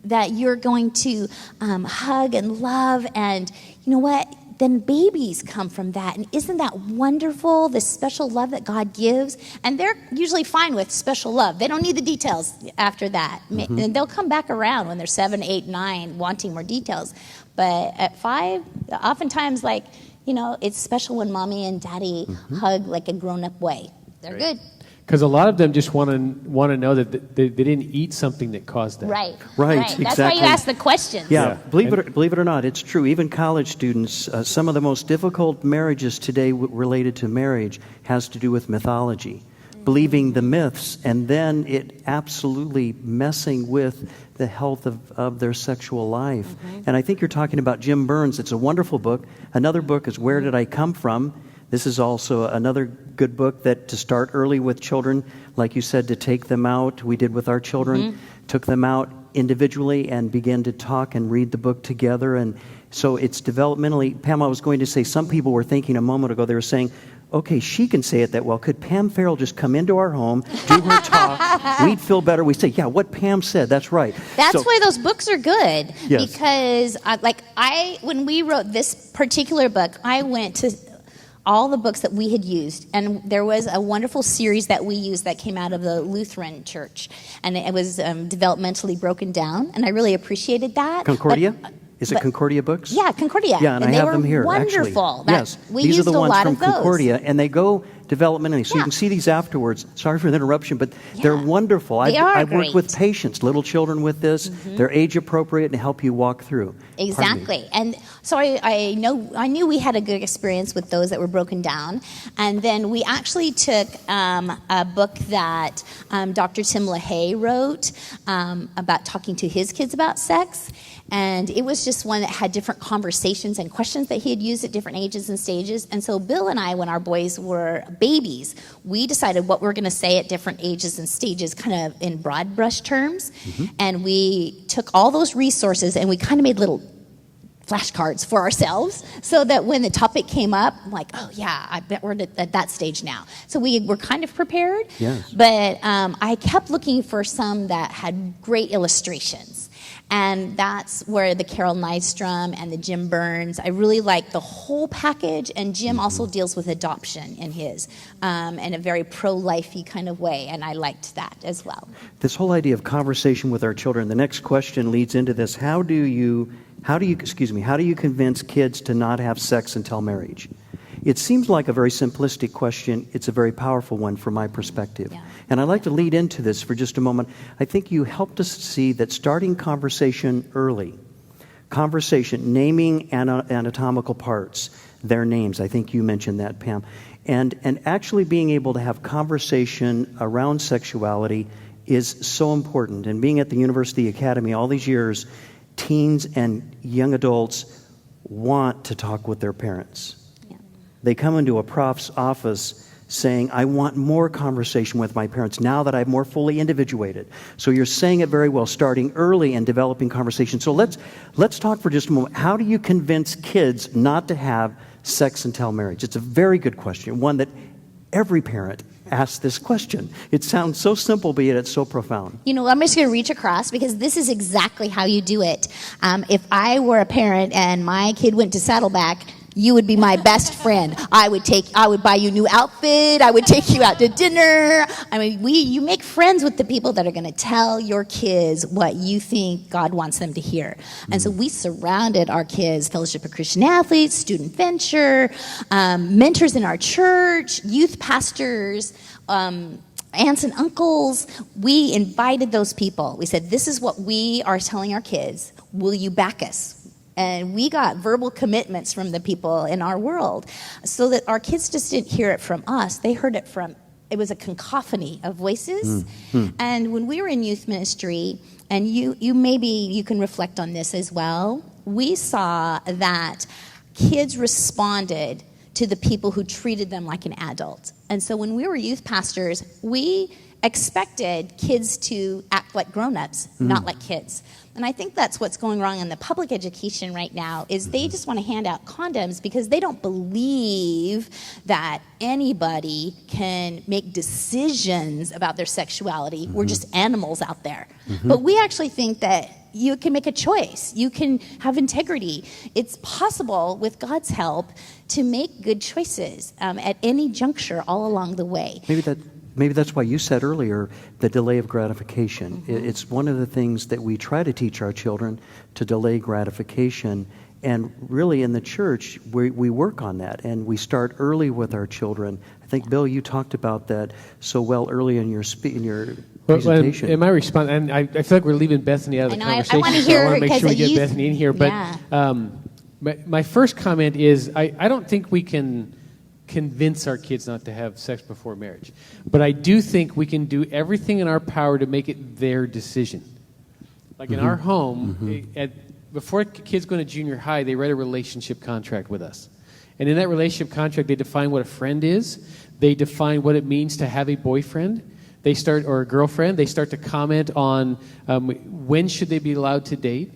that you're going to hug and love, and you know what? Then babies come from that. And isn't that wonderful, the special love that God gives? And they're usually fine with special love. They don't need the details after that. And they'll come back around when they're 7, 8, 9, wanting more details. But at 5, oftentimes, it's special when mommy and daddy hug like a grown-up way. They're good. Because a lot of them just want to know that they didn't eat something that caused that. Right. Exactly. That's why you ask the questions. Yeah. Believe it or not, it's true. Even college students, some of the most difficult marriages today related to marriage has to do with mythology, believing the myths, and then it absolutely messing with the health of their sexual life. And I think you're talking about Jim Burns. It's a wonderful book. Another book is Where Did I Come From? This is also another good book that to start early with children, like you said, to take them out. We did with our children, took them out individually and began to talk and read the book together. And so it's developmentally, Pam, I was going to say, some people were thinking a moment ago, they were saying, okay, she can say it that well. Could Pam Farrell just come into our home, do her talk, we'd feel better. We say, yeah, what Pam said, that's right. That's why those books are good. Yes. Because when we wrote this particular book, I went to all the books that we had used, and there was a wonderful series that we used that came out of the Lutheran church, and it was developmentally broken down, and I really appreciated that. Concordia? Is it Concordia books? Yeah, Concordia. Yeah, and I have them here, wonderful. actually. Yes, we these used are the a ones lot from of those. Concordia, and they go developmentally. So you can see these afterwards. Sorry for the interruption, but they're wonderful. I've worked with patients, little children with this. They're age appropriate and help you walk through. Exactly. And so I knew we had a good experience with those that were broken down. And then we actually took a book that Dr. Tim LaHaye wrote about talking to his kids about sex. And it was just one that had different conversations and questions that he had used at different ages and stages. And so Bill and I, when our boys were babies, we decided what we're going to say at different ages and stages, kind of in broad brush terms. And we took all those resources and we kind of made little flashcards for ourselves so that when the topic came up, I'm like, oh yeah, I bet we're at that stage now. So we were kind of prepared. Yes. But I kept looking for some that had great illustrations. And that's where the Carol Nystrom and the Jim Burns, I really like the whole package. And Jim also deals with adoption in his, in a very pro-lifey kind of way. And I liked that as well. This whole idea of conversation with our children, the next question leads into this. How do you convince kids to not have sex until marriage? It seems like a very simplistic question. It's a very powerful one from my perspective. Yeah. And I'd like to lead into this for just a moment. I think you helped us see that starting conversation early, naming anatomical parts, their names, I think you mentioned that, Pam, and actually being able to have conversation around sexuality is so important. And being at the University Academy all these years, teens and young adults want to talk with their parents. They come into a prof's office saying, I want more conversation with my parents now that I've more fully individuated. So you're saying it very well, starting early and developing conversation. So let's talk for just a moment. How do you convince kids not to have sex until marriage? It's a very good question, one that every parent asks this question. It sounds so simple, but yet it's so profound. You know, I'm just going to reach across because this is exactly how you do it. If I were a parent and my kid went to Saddleback, you would be my best friend. I would buy you a new outfit. I would take you out to dinner. I mean, you make friends with the people that are going to tell your kids what you think God wants them to hear. And so we surrounded our kids, Fellowship of Christian Athletes, Student Venture, mentors in our church, youth pastors, aunts and uncles. We invited those people. We said, this is what we are telling our kids. Will you back us? And we got verbal commitments from the people in our world so that our kids just didn't hear it from us. They heard it was a cacophony of voices. And when we were in youth ministry, and you can reflect on this as well, we saw that kids responded to the people who treated them like an adult. And so when we were youth pastors, we expected kids to act like grown-ups, not like kids. And I think that's what's going wrong in the public education right now is they just want to hand out condoms because they don't believe that anybody can make decisions about their sexuality. We're just animals out there. But we actually think that you can make a choice. You can have integrity. It's possible, with God's help, to make good choices at any juncture all along the way. Maybe that's why you said earlier the delay of gratification. It's one of the things that we try to teach our children, to delay gratification. And really in the church, we work on that, and we start early with our children. I think, Bill, you talked about that so well early in your presentation. In my response, and I feel like we're leaving Bethany out of the conversation, I want to so I want to make sure we get youth, Bethany in here. But my first comment is I don't think we can convince our kids not to have sex before marriage. But I do think we can do everything in our power to make it their decision. Like in our home, before kids go to junior high, they write a relationship contract with us. And in that relationship contract, they define what a friend is. They define what it means to have a boyfriend. Or a girlfriend. They start to comment on when should they be allowed to date.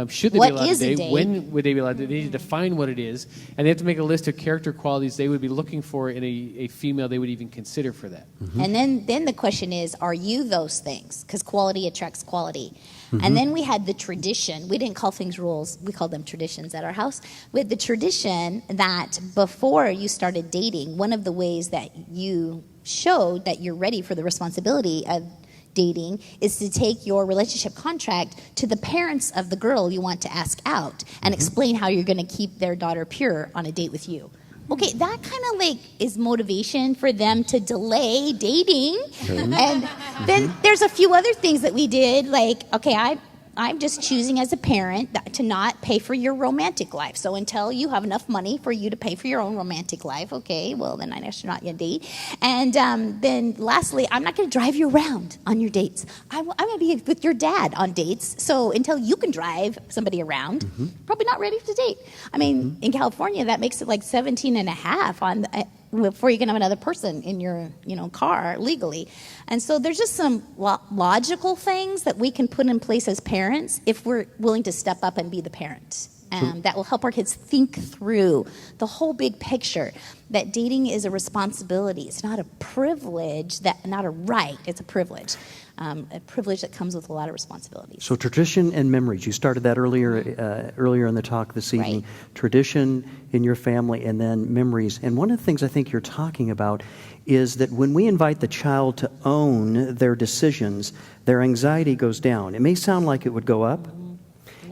Should they be allowed to date? When would they be allowed to date? They need to define what it is. And they have to make a list of character qualities they would be looking for in a female they would even consider for that. And then the question is, are you those things? Because quality attracts quality. And then we had the tradition. We didn't call things rules. We called them traditions at our house. We had the tradition that before you started dating, one of the ways that you showed that you're ready for the responsibility of dating is to take your relationship contract to the parents of the girl you want to ask out and explain how you're going to keep their daughter pure on a date with you. Okay, that kind of like is motivation for them to delay dating. And then there's a few other things that we did, like, okay, I'm just choosing as a parent to not pay for your romantic life. So until you have enough money for you to pay for your own romantic life, okay, well, then I guess you're not going to date. And then lastly, I'm not going to drive you around on your dates. I'm going to be with your dad on dates. So until you can drive somebody around, probably not ready to date. I mean, in California, that makes it like 17 and a half on before you can have another person in your car legally. And so there's just some logical things that we can put in place as parents if we're willing to step up and be the parent. That will help our kids think through the whole big picture, that dating is a responsibility. It's not a privilege, not a right, it's a privilege. a privilege that comes with a lot of responsibilities. So tradition and memories. You started that earlier in the talk this evening. Right. Tradition in your family and then memories. And one of the things I think you're talking about is that when we invite the child to own their decisions, their anxiety goes down. It may sound like it would go up.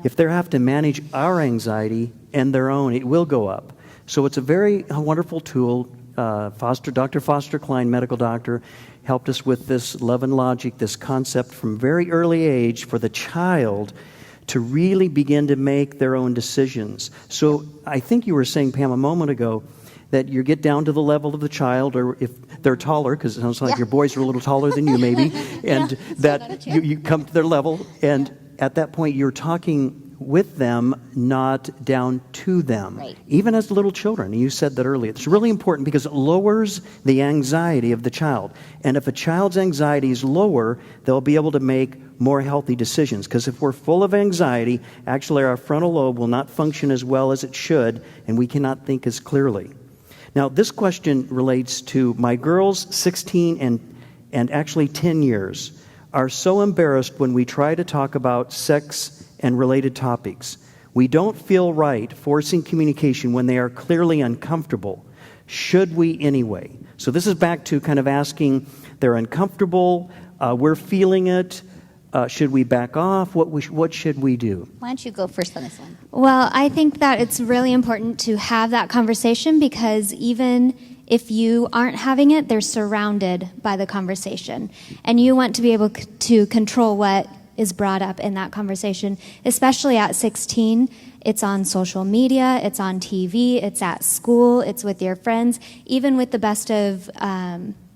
If they have to manage our anxiety and their own, it will go up. So it's a wonderful tool. Dr. Foster Klein, medical doctor, helped us with this love and logic, this concept from very early age for the child to really begin to make their own decisions. So I think you were saying, Pam, a moment ago, that you get down to the level of the child, or if they're taller, because it sounds like your boys are a little taller than you maybe, and that you come to their level, and at that point you're talking with them, not down to them. Right. Even as little children, you said that earlier. It's really important because it lowers the anxiety of the child. And if a child's anxiety is lower, they'll be able to make more healthy decisions. Because if we're full of anxiety, actually our frontal lobe will not function as well as it should, and we cannot think as clearly. Now, this question relates to my girls, 16 and actually 10 years, are so embarrassed when we try to talk about sex and related topics. We don't feel right forcing communication when they are clearly uncomfortable. Should we anyway? So this is back to kind of asking, they're uncomfortable, we're feeling it, should we back off? What should we do? Why don't you go first on this one? Well, I think that it's really important to have that conversation because even if you aren't having it, they're surrounded by the conversation. And you want to be able to control what is brought up in that conversation, especially at 16. It's on social media, it's on TV, it's at school, it's with your friends. Even with the best of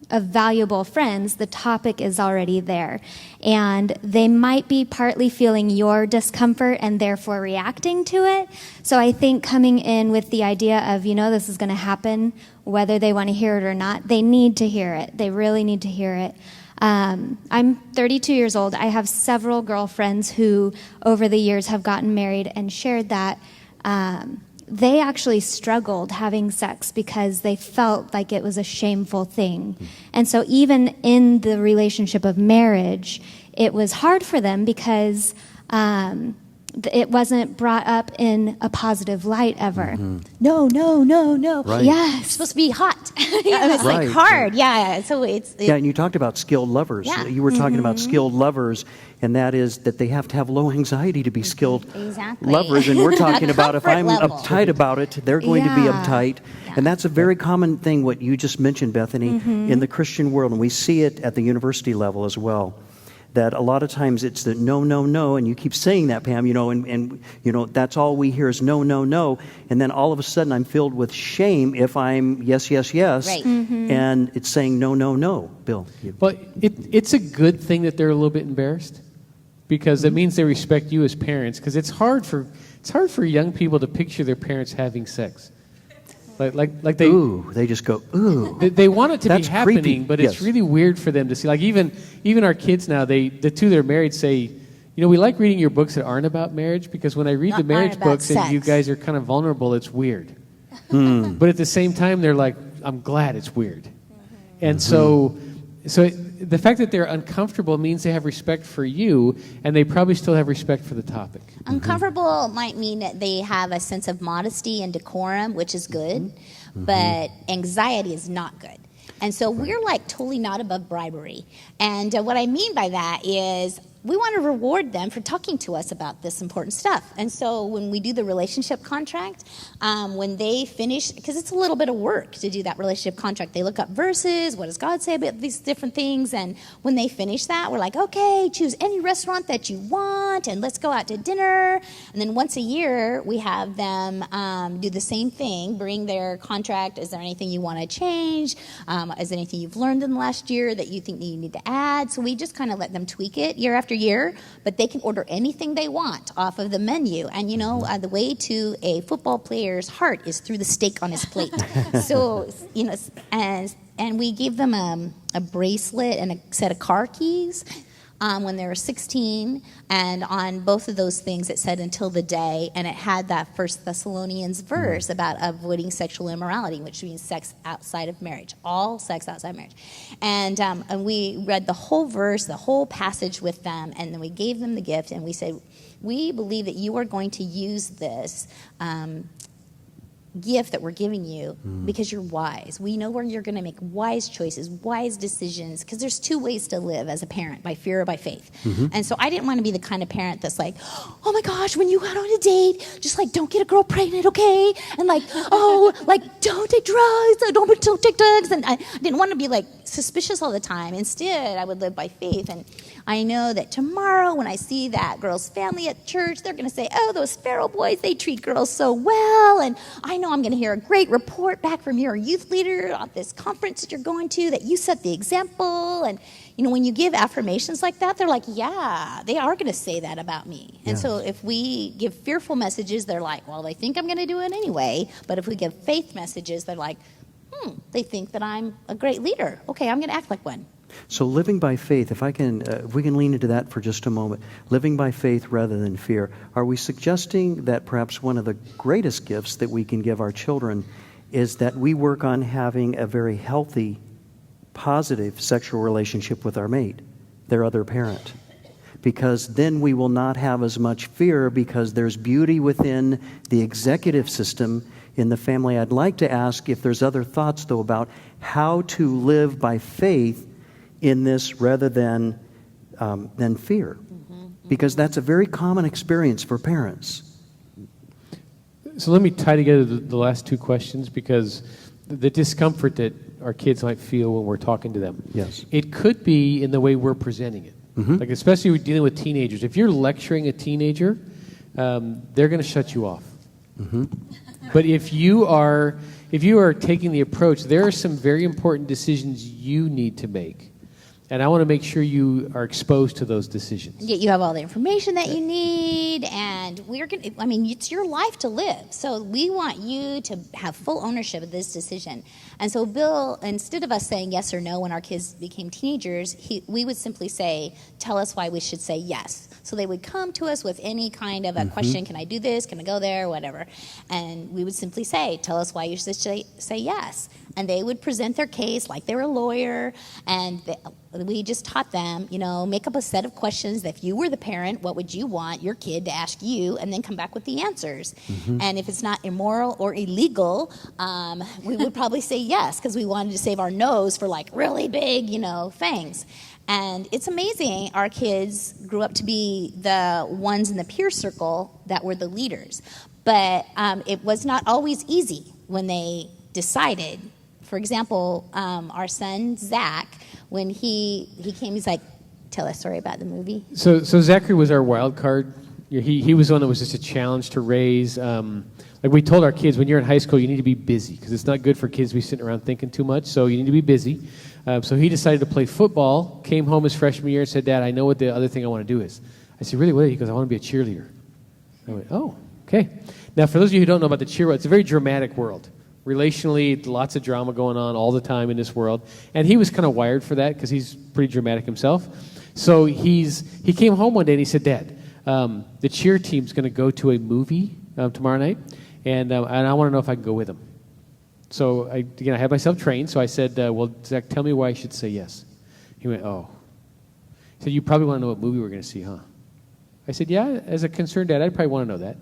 valuable friends, the topic is already there. And they might be partly feeling your discomfort and therefore reacting to it. So I think coming in with the idea of, this is going to happen, whether they want to hear it or not, they need to hear it. They really need to hear it. I'm 32 years old. I have several girlfriends who, over the years, have gotten married and shared that they actually struggled having sex because they felt like it was a shameful thing. And so even in the relationship of marriage, it was hard for them because it wasn't brought up in a positive light ever. No. Right. Yeah, it's supposed to be hot. It's like hard. Yeah. So yeah, and you talked about skilled lovers. Yeah. You were talking about skilled lovers, and that is that they have to have low anxiety to be skilled lovers. And we're talking about if I'm level. uptight about it, they're going to be Yeah. uptight. And that's a very common thing, what you just mentioned, Bethany, in the Christian world. And we see it at the university level as well. That a lot of times it's the no, and you keep saying that, Pam, and that's all we hear is no, and then all of a sudden I'm filled with shame if I'm yes, Right. and it's saying no. Bill. But it's a good thing that they're a little bit embarrassed because it means they respect you as parents. Because it's hard for young people to picture their parents having sex. Like they just go, ooh. They want it to That's be happening, creepy. but Yes. it's really weird for them to see. Like even our kids now, the two that are married say, we like reading your books that aren't about marriage because when I read the marriage about books and you sex. guys are kind of vulnerable, it's weird. But at the same time, they're like, I'm glad it's weird. And so the fact that they're uncomfortable means they have respect for you, and they probably still have respect for the topic. Uncomfortable might mean that they have a sense of modesty and decorum, which is good, but anxiety is not good. And so we're like totally not above bribery. And what I mean by that is we want to reward them for talking to us about this important stuff. And so when we do the relationship contract, when they finish, because it's a little bit of work to do that relationship contract, they look up verses, what does God say about these different things, and when they finish that, we're like, okay, choose any restaurant that you want, and let's go out to dinner. And then once a year, we have them do the same thing, bring their contract, is there anything you want to change, is there anything you've learned in the last year that you think that you need to add? So we just kind of let them tweak it year after year, but they can order anything they want off of the menu. And the way to a football player's heart is through the steak on his plate. So, and we gave them a bracelet and a set of car keys. when they were 16, and on both of those things it said until the day, and it had that First Thessalonians verse about avoiding sexual immorality, which means sex outside of marriage, all sex outside marriage. And we read the whole verse, the whole passage with them, and then we gave them the gift, and we said, we believe that you are going to use this gift that we're giving you because you're wise. We know where you're going to make wise choices, wise decisions, because there's two ways to live as a parent, by fear or by faith. And so I didn't want to be the kind of parent that's like, oh my gosh, when you go out on a date, just like, don't get a girl pregnant, okay? And like, oh, like, don't take drugs, don't take drugs. And I didn't want to be like suspicious all the time. Instead, I would live by faith. And I know that tomorrow when I see that girl's family at church, they're going to say, oh, those Pharaoh boys, they treat girls so well. And I know I'm going to hear a great report back from your youth leader at this conference that you're going to, that you set the example. And, you know, when you give affirmations like that, they're like, yeah, they are going to say that about me. And so if we give fearful messages, they're like, well, they think I'm going to do it anyway. But if we give faith messages, they're like, they think that I'm a great leader. Okay, I'm going to act like one. So living by faith, if we can lean into that for just a moment, living by faith rather than fear, are we suggesting that perhaps one of the greatest gifts that we can give our children is that we work on having a very healthy, positive sexual relationship with our mate, their other parent? Because then we will not have as much fear because there's beauty within the executive system in the family. I'd like to ask if there's other thoughts, though, about how to live by faith in this rather than fear, because that's a very common experience for parents. So let me tie together the last two questions, because the discomfort that our kids might feel when we're talking to them. Yes. It could be in the way we're presenting it. Like, especially when dealing with teenagers. If you're lecturing a teenager, they're going to shut you off. But if you are taking the approach, there are some very important decisions you need to make. And I want to make sure you are exposed to those decisions. Yet you have all the information that you need, and it's your life to live. So we want you to have full ownership of this decision. And so Bill, instead of us saying yes or no when our kids became teenagers, we would simply say, tell us why we should say yes. So they would come to us with any kind of a question, can I do this, can I go there, whatever. And we would simply say, tell us why you should say yes. And they would present their case like they were a lawyer, and we just taught them, make up a set of questions that if you were the parent, what would you want your kid to ask you, and then come back with the answers. And if it's not immoral or illegal, we would probably say yes, because we wanted to save our nose for like really big, things. And it's amazing, our kids grew up to be the ones in the peer circle that were the leaders. But it was not always easy when they decided. For example, our son, Zach, when he came, he's like, tell us a story about the movie. So Zachary was our wild card. He was one that was just a challenge to raise. Like we told our kids, when you're in high school, you need to be busy, because it's not good for kids to be sitting around thinking too much, so you need to be busy. So he decided to play football, came home his freshman year and said, Dad, I know what the other thing I want to do is. I said, really, what? He goes, I want to be a cheerleader. I went, oh, okay. Now, for those of you who don't know about the cheer world, it's a very dramatic world. Relationally, lots of drama going on all the time in this world. And he was kind of wired for that because he's pretty dramatic himself. So he came home one day and he said, Dad, the cheer team's going to go to a movie tomorrow night, and I want to know if I can go with them. So I had myself trained, so I said, well, Zach, tell me why I should say yes. He went, oh. He said, you probably want to know what movie we're going to see, huh? I said, yeah, as a concerned dad, I'd probably want to know that.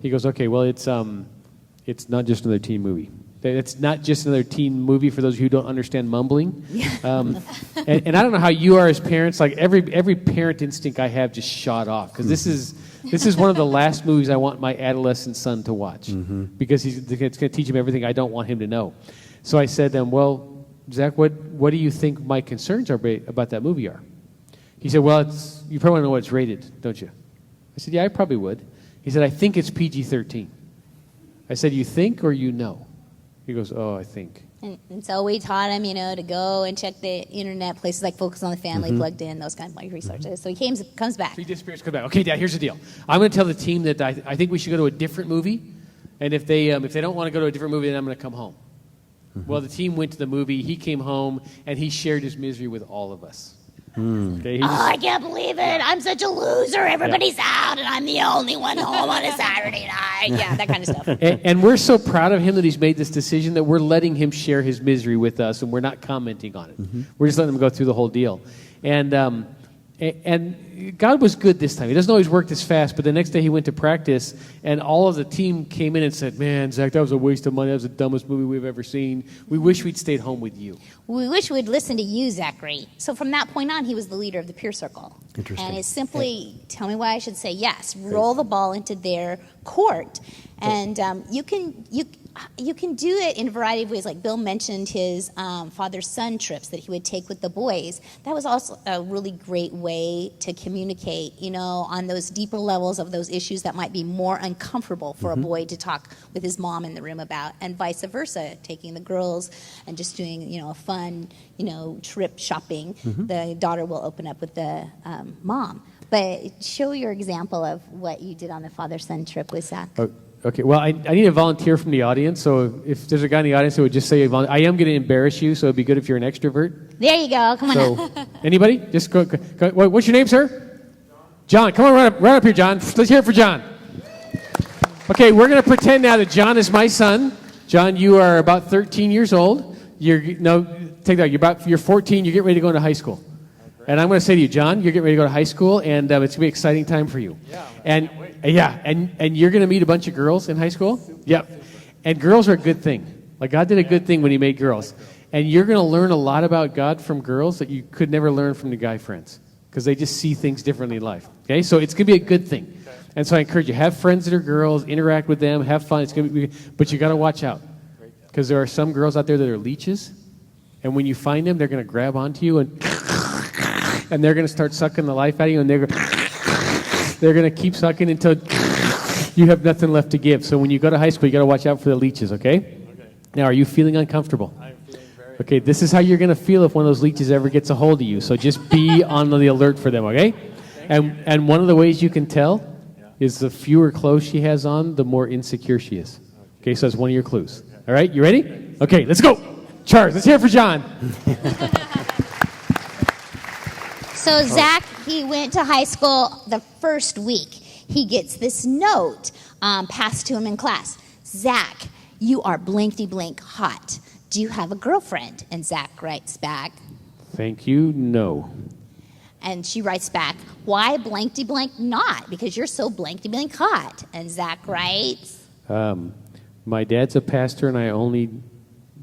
He goes, okay, well, it's not just another teen movie. It's not just another teen movie for those of you who don't understand mumbling. And I don't know how you are as parents. Like every parent instinct I have just shot off, because this is one of the last movies I want my adolescent son to watch, because it's going to teach him everything I don't want him to know. So I said, well, Zach, what do you think my concerns are about that movie are? He said, well, you probably want to know what it's rated, don't you? I said, yeah, I probably would. He said, I think it's PG-13. I said, you think or you know? He goes, oh, I think. And so we taught him, to go and check the internet, places like Focus on the Family, Plugged In, those kind of like resources. So he comes back. So he disappears, comes back. Okay, Dad, here's the deal. I'm going to tell the team that I think we should go to a different movie, and if they don't want to go to a different movie, then I'm going to come home. Well, the team went to the movie. He came home, and he shared his misery with all of us. Okay, Oh, I can't believe it. I'm such a loser. Everybody's out, and I'm the only one home on a Saturday night. Yeah, that kind of stuff. and we're so proud of him that he's made this decision that we're letting him share his misery with us, and we're not commenting on it. We're just letting him go through the whole deal. And God was good this time. He doesn't always work this fast, but the next day he went to practice, and all of the team came in and said, "Man, Zach, that was a waste of money. That was the dumbest movie we've ever seen. We wish we'd stayed home with you." We wish we'd listened to you, Zachary. So from that point on, he was the leader of the peer circle. Interesting. And it's simply, tell me why I should say yes. Roll the ball into their court. And you can do it in a variety of ways. Like Bill mentioned his father-son trips that he would take with the boys. That was also a really great way to communicate, on those deeper levels of those issues that might be more uncomfortable for a boy to talk with his mom in the room about, and vice versa, taking the girls and just doing, a fun, trip shopping. The daughter will open up with the mom. But show your example of what you did on the father-son trip with Zach. Okay, well, I need a volunteer from the audience, so if there's a guy in the audience who would just say, I am going to embarrass you, so it'd be good if you're an extrovert. There you go. Come on So, up. anybody? Just go. What's your name, sir? John. Come on, right up here, John. Let's hear it for John. Okay, we're going to pretend now that John is my son. John, you are about 13 years old. Take that. You're 14. You're getting ready to go into high school. And I'm going to say to you, John, you're getting ready to go to high school, and it's going to be an exciting time for you. And you're going to meet a bunch of girls in high school. Yep. And girls are a good thing. Like God did a good thing when He made girls. And you're going to learn a lot about God from girls that you could never learn from the guy friends, because they just see things differently in life. Okay, so it's going to be a good thing. And so I encourage you, have friends that are girls, interact with them, have fun. It's going to be, but you got to watch out, because there are some girls out there that are leeches, and when you find them, they're going to grab onto you and they're going to start sucking the life out of you, and they're going to keep sucking until you have nothing left to give. So when you go to high school, you got to watch out for the leeches, okay? Now, are you feeling uncomfortable? I'm feeling very Okay, this is how you're going to feel if one of those leeches ever gets a hold of you. So just be on the alert for them, okay? And one of the ways you can tell is the fewer clothes she has on, the more insecure she is. Okay, so that's one of your clues. All right, you ready? Okay, let's go. Charles, let's hear it for John. So Zach, he went to high school the first week. He gets this note passed to him in class. Zach, you are blankety-blank hot. Do you have a girlfriend? And Zach writes back. Thank you, no. And she writes back, why blankety-blank not? Because you're so blankety-blank hot. And Zach writes. My dad's a pastor, and I only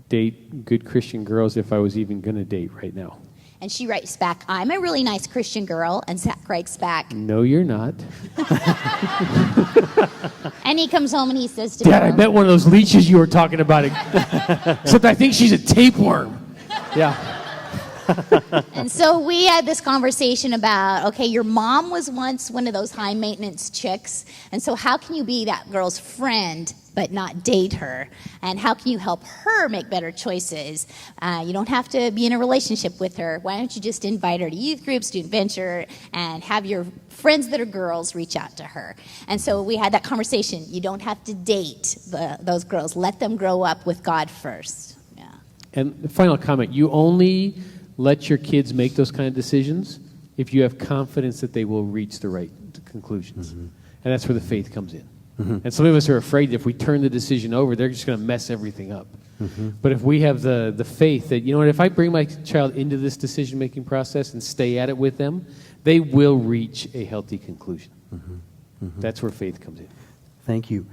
date good Christian girls if I was even going to date right now. And she writes back, I'm a really nice Christian girl. And Zach writes back. No, you're not. And he comes home and he says to Dad, I him, met one of those leeches you were talking about. Except I think she's a tapeworm. Yeah. And so we had this conversation about, okay, your mom was once one of those high maintenance chicks. And so how can you be that girl's friend but not date her? And how can you help her make better choices? You don't have to be in a relationship with her. Why don't you just invite her to youth group, student venture, and have your friends that are girls reach out to her? And so we had that conversation. You don't have to date those girls. Let them grow up with God first. Yeah. And the final comment, you only let your kids make those kind of decisions if you have confidence that they will reach the right conclusions. And that's where the faith comes in. And some of us are afraid that if we turn the decision over, they're just going to mess everything up. But if we have the faith that, you know what, if I bring my child into this decision-making process and stay at it with them, they will reach a healthy conclusion. That's where faith comes in. Thank you.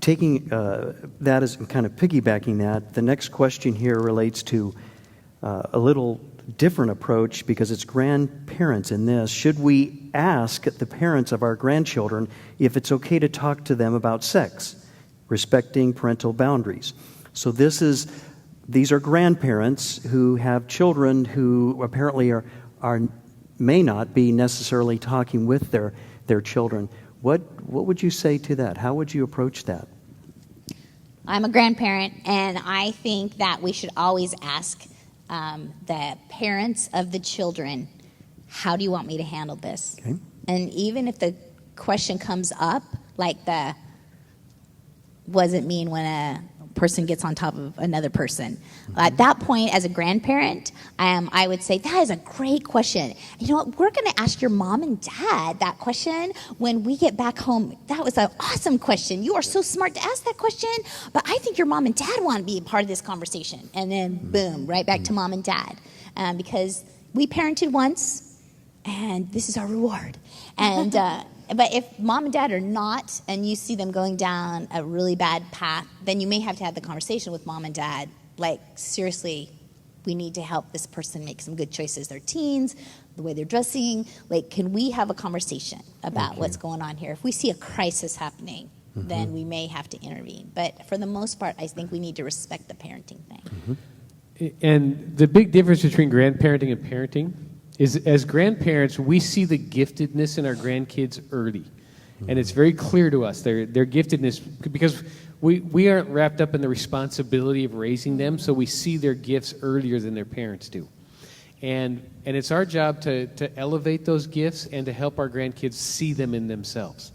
Taking that as kind of piggybacking that, the next question here relates to a little different approach because it's grandparents in this. Should we ask the parents of our grandchildren if it's okay to talk to them about sex, respecting parental boundaries? So these are grandparents who have children who apparently may not be necessarily talking with their children. What would you say to that? How would you approach that? I'm a grandparent, and I think that we should always ask the parents of the children, how do you want me to handle this? Okay. And even if the question comes up, like what does it mean when a person gets on top of another person. At that point, as a grandparent, I would say, that is a great question. You know what? We're going to ask your mom and dad that question when we get back home. That was an awesome question. You are so smart to ask that question, but I think your mom and dad want to be a part of this conversation. And then, boom, right back to mom and dad. Because we parented once, and this is our reward. And but if mom and dad are not, and you see them going down a really bad path, then you may have to have the conversation with mom and dad. Like, seriously, we need to help this person make some good choices. They're teens, the way they're dressing. Like, can we have a conversation about what's going on here? If we see a crisis happening, then we may have to intervene. But for the most part, I think we need to respect the parenting thing. And the big difference between grandparenting and parenting is, as grandparents, we see the giftedness in our grandkids early. And it's very clear to us, their giftedness, because we aren't wrapped up in the responsibility of raising them, so we see their gifts earlier than their parents do. And it's our job to elevate those gifts and to help our grandkids see them in themselves.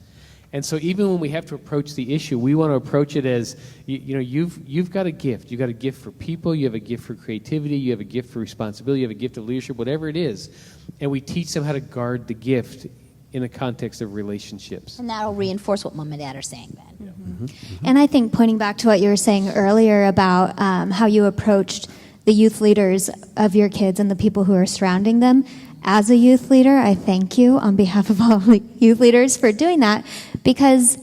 And so even when we have to approach the issue, we want to approach it as, you've got a gift. You've got a gift for people. You have a gift for creativity. You have a gift for responsibility. You have a gift of leadership, whatever it is. And we teach them how to guard the gift in the context of relationships. And that'll reinforce what mom and dad are saying then. And I think pointing back to what you were saying earlier about how you approached the youth leaders of your kids and the people who are surrounding them, as a youth leader, I thank you on behalf of all youth leaders for doing that, because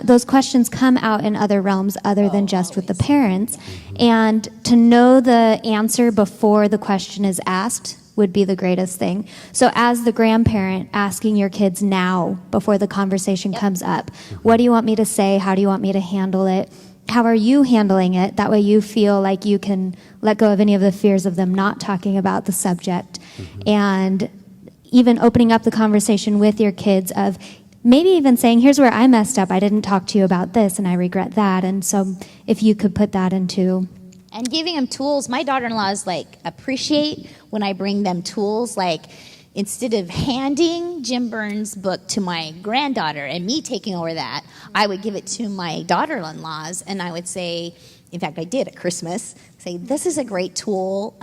those questions come out in other realms other than just with the parents. And to know the answer before the question is asked would be the greatest thing. So as the grandparent, asking your kids now before the conversation comes up, what do you want me to say? How do you want me to handle it? How are you handling it? That way you feel like you can let go of any of the fears of them not talking about the subject. And even opening up the conversation with your kids of maybe even saying, here's where I messed up. I didn't talk to you about this, and I regret that. And so if you could put that into... And giving them tools. My daughter-in-laws, appreciate when I bring them tools. Instead of handing Jim Burns' book to my granddaughter and me taking over that, I would give it to my daughter-in-laws, and I would say, in fact, I did at Christmas, say, this is a great tool.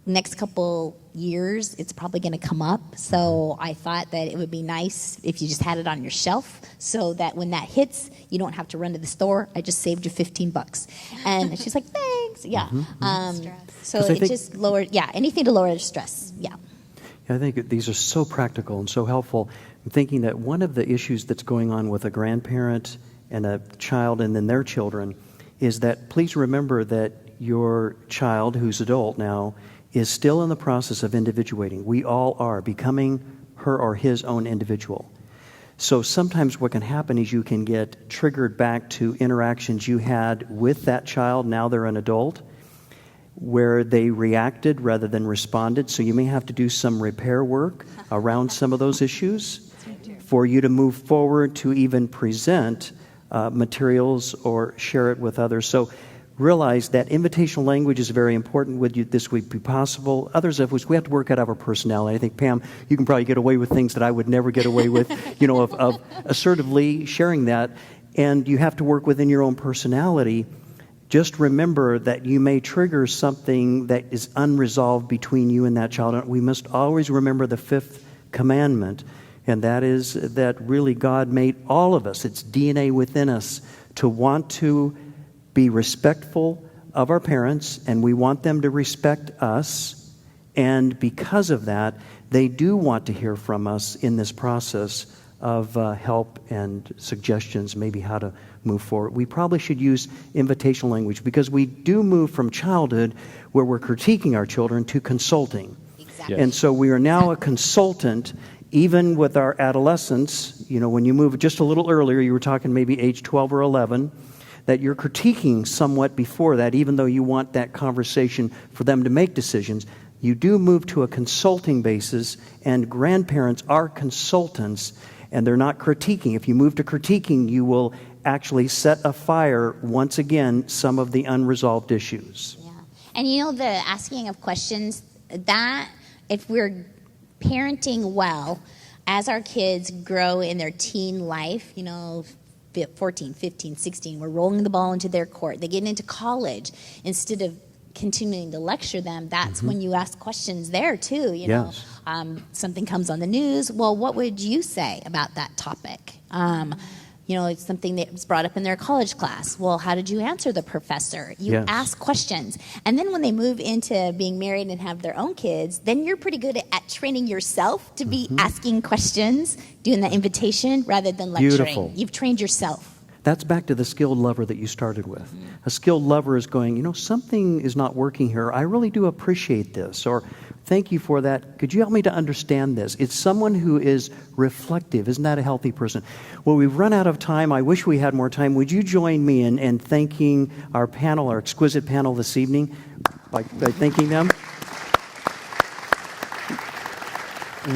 Next couple years, it's probably going to come up. So I thought that it would be nice if you just had it on your shelf so that when that hits, you don't have to run to the store. I just saved you $15. And she's like, thanks. Yeah. So it just lowered, anything to lower their stress. Yeah. I think these are so practical and so helpful. I'm thinking that one of the issues that's going on with a grandparent and a child and then their children is that please remember that your child, who's adult now, is still in the process of individuating. We all are becoming her or his own individual. So sometimes what can happen is you can get triggered back to interactions you had with that child, now they're an adult, where they reacted rather than responded. So you may have to do some repair work around some of those issues for you to move forward to even present materials or share it with others. So realize that invitational language is very important. Would you this week be possible? Others of which we have to work out of our personality. I think, Pam, you can probably get away with things that I would never get away with, of assertively sharing that. And you have to work within your own personality. Just remember that you may trigger something that is unresolved between you and that child. We must always remember the fifth commandment, and that is that really God made all of us, it's DNA within us, to want to be respectful of our parents, and we want them to respect us. And because of that, they do want to hear from us in this process of help and suggestions, maybe how to move forward. We probably should use invitational language because we do move from childhood, where we're critiquing our children, to consulting. Exactly. Yes. And so we are now a consultant, even with our adolescents. When you move just a little earlier, you were talking maybe age 12 or 11, that you're critiquing somewhat before that, even though you want that conversation for them to make decisions. You do move to a consulting basis, and grandparents are consultants, and they're not critiquing. If you move to critiquing, you will actually set afire, once again, some of the unresolved issues. Yeah. And the asking of questions, that if we're parenting well, as our kids grow in their teen life, 14, 15, 16. We're rolling the ball into their court. They get into college. Instead of continuing to lecture them, that's when you ask questions there too. You know, something comes on the news. Well, what would you say about that topic? You know, it's something that was brought up in their college class. Well, how did you answer the professor? You ask questions. And then when they move into being married and have their own kids, then you're pretty good at training yourself to be asking questions, doing the invitation rather than lecturing. Beautiful. You've trained yourself. That's back to the skilled lover that you started with. A skilled lover is going, you know, something is not working here. I really do appreciate this. Or, thank you for that. Could you help me to understand this? It's someone who is reflective. Isn't that a healthy person? Well, we've run out of time. I wish we had more time. Would you join me in thanking our panel, our exquisite panel this evening, by thanking them?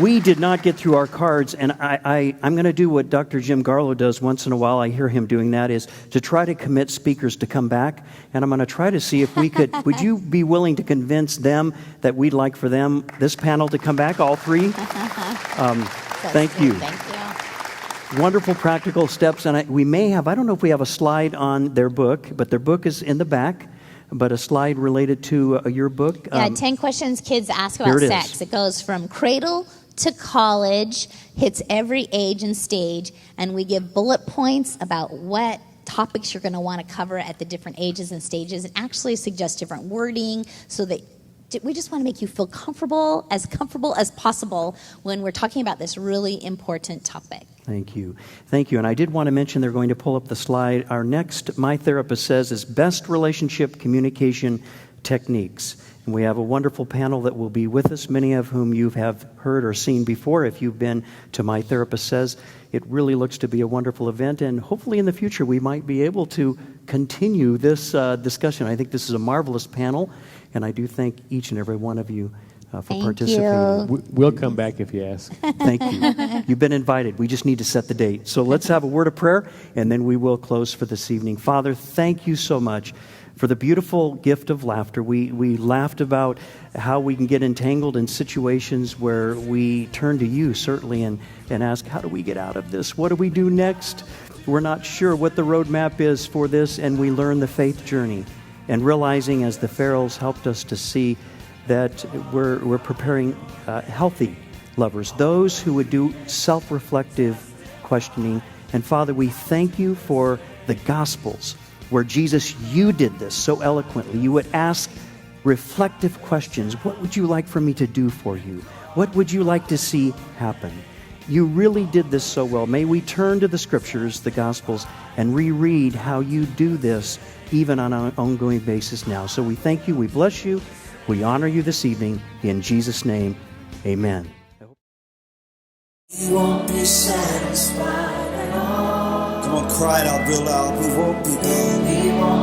We did not get through our cards, and I'm going to do what Dr. Jim Garlow does once in a while. I hear him doing that, is to try to commit speakers to come back, and I'm going to try to see if we could, would you be willing to convince them that we'd like for them, this panel, to come back, all three? Thank you. Thank you. Wonderful practical steps, and we may have, I don't know if we have a slide on their book, but their book is in the back. But a slide related to your book. Yeah, 10 questions kids ask about sex. It goes from cradle to college, hits every age and stage, and we give bullet points about what topics you're going to want to cover at the different ages and stages, and actually suggest different wording so that we just want to make you feel comfortable as possible when we're talking about this really important topic. Thank you. Thank you. And I did want to mention, they're going to pull up the slide. Our next My Therapist Says is Best Relationship Communication Techniques. And we have a wonderful panel that will be with us, many of whom you have heard or seen before if you've been to My Therapist Says. It really looks to be a wonderful event, and hopefully in the future we might be able to continue this discussion. I think this is a marvelous panel, and I do thank each and every one of you for participating. We'll come back if you ask. Thank you. You've been invited. We just need to set the date. So let's have a word of prayer, and then we will close for this evening. Father, thank you so much for the beautiful gift of laughter. We laughed about how we can get entangled in situations where we turn to you, certainly, and ask, how do we get out of this? What do we do next? We're not sure what the roadmap is for this, and we learn the faith journey. And realizing, as the Farrells helped us to see, that we're preparing healthy lovers, those who would do self-reflective questioning. And Father, we thank you for the Gospels, where Jesus, you did this so eloquently. You would ask reflective questions. What would you like for me to do for you? What would you like to see happen? You really did this so well. May we turn to the Scriptures, the Gospels, and reread how you do this even on an ongoing basis now. So we thank you. We bless you. We honor you this evening. In Jesus' name, amen. We won't be satisfied at all. Come on, cry it out real loud. We won't be done. We won't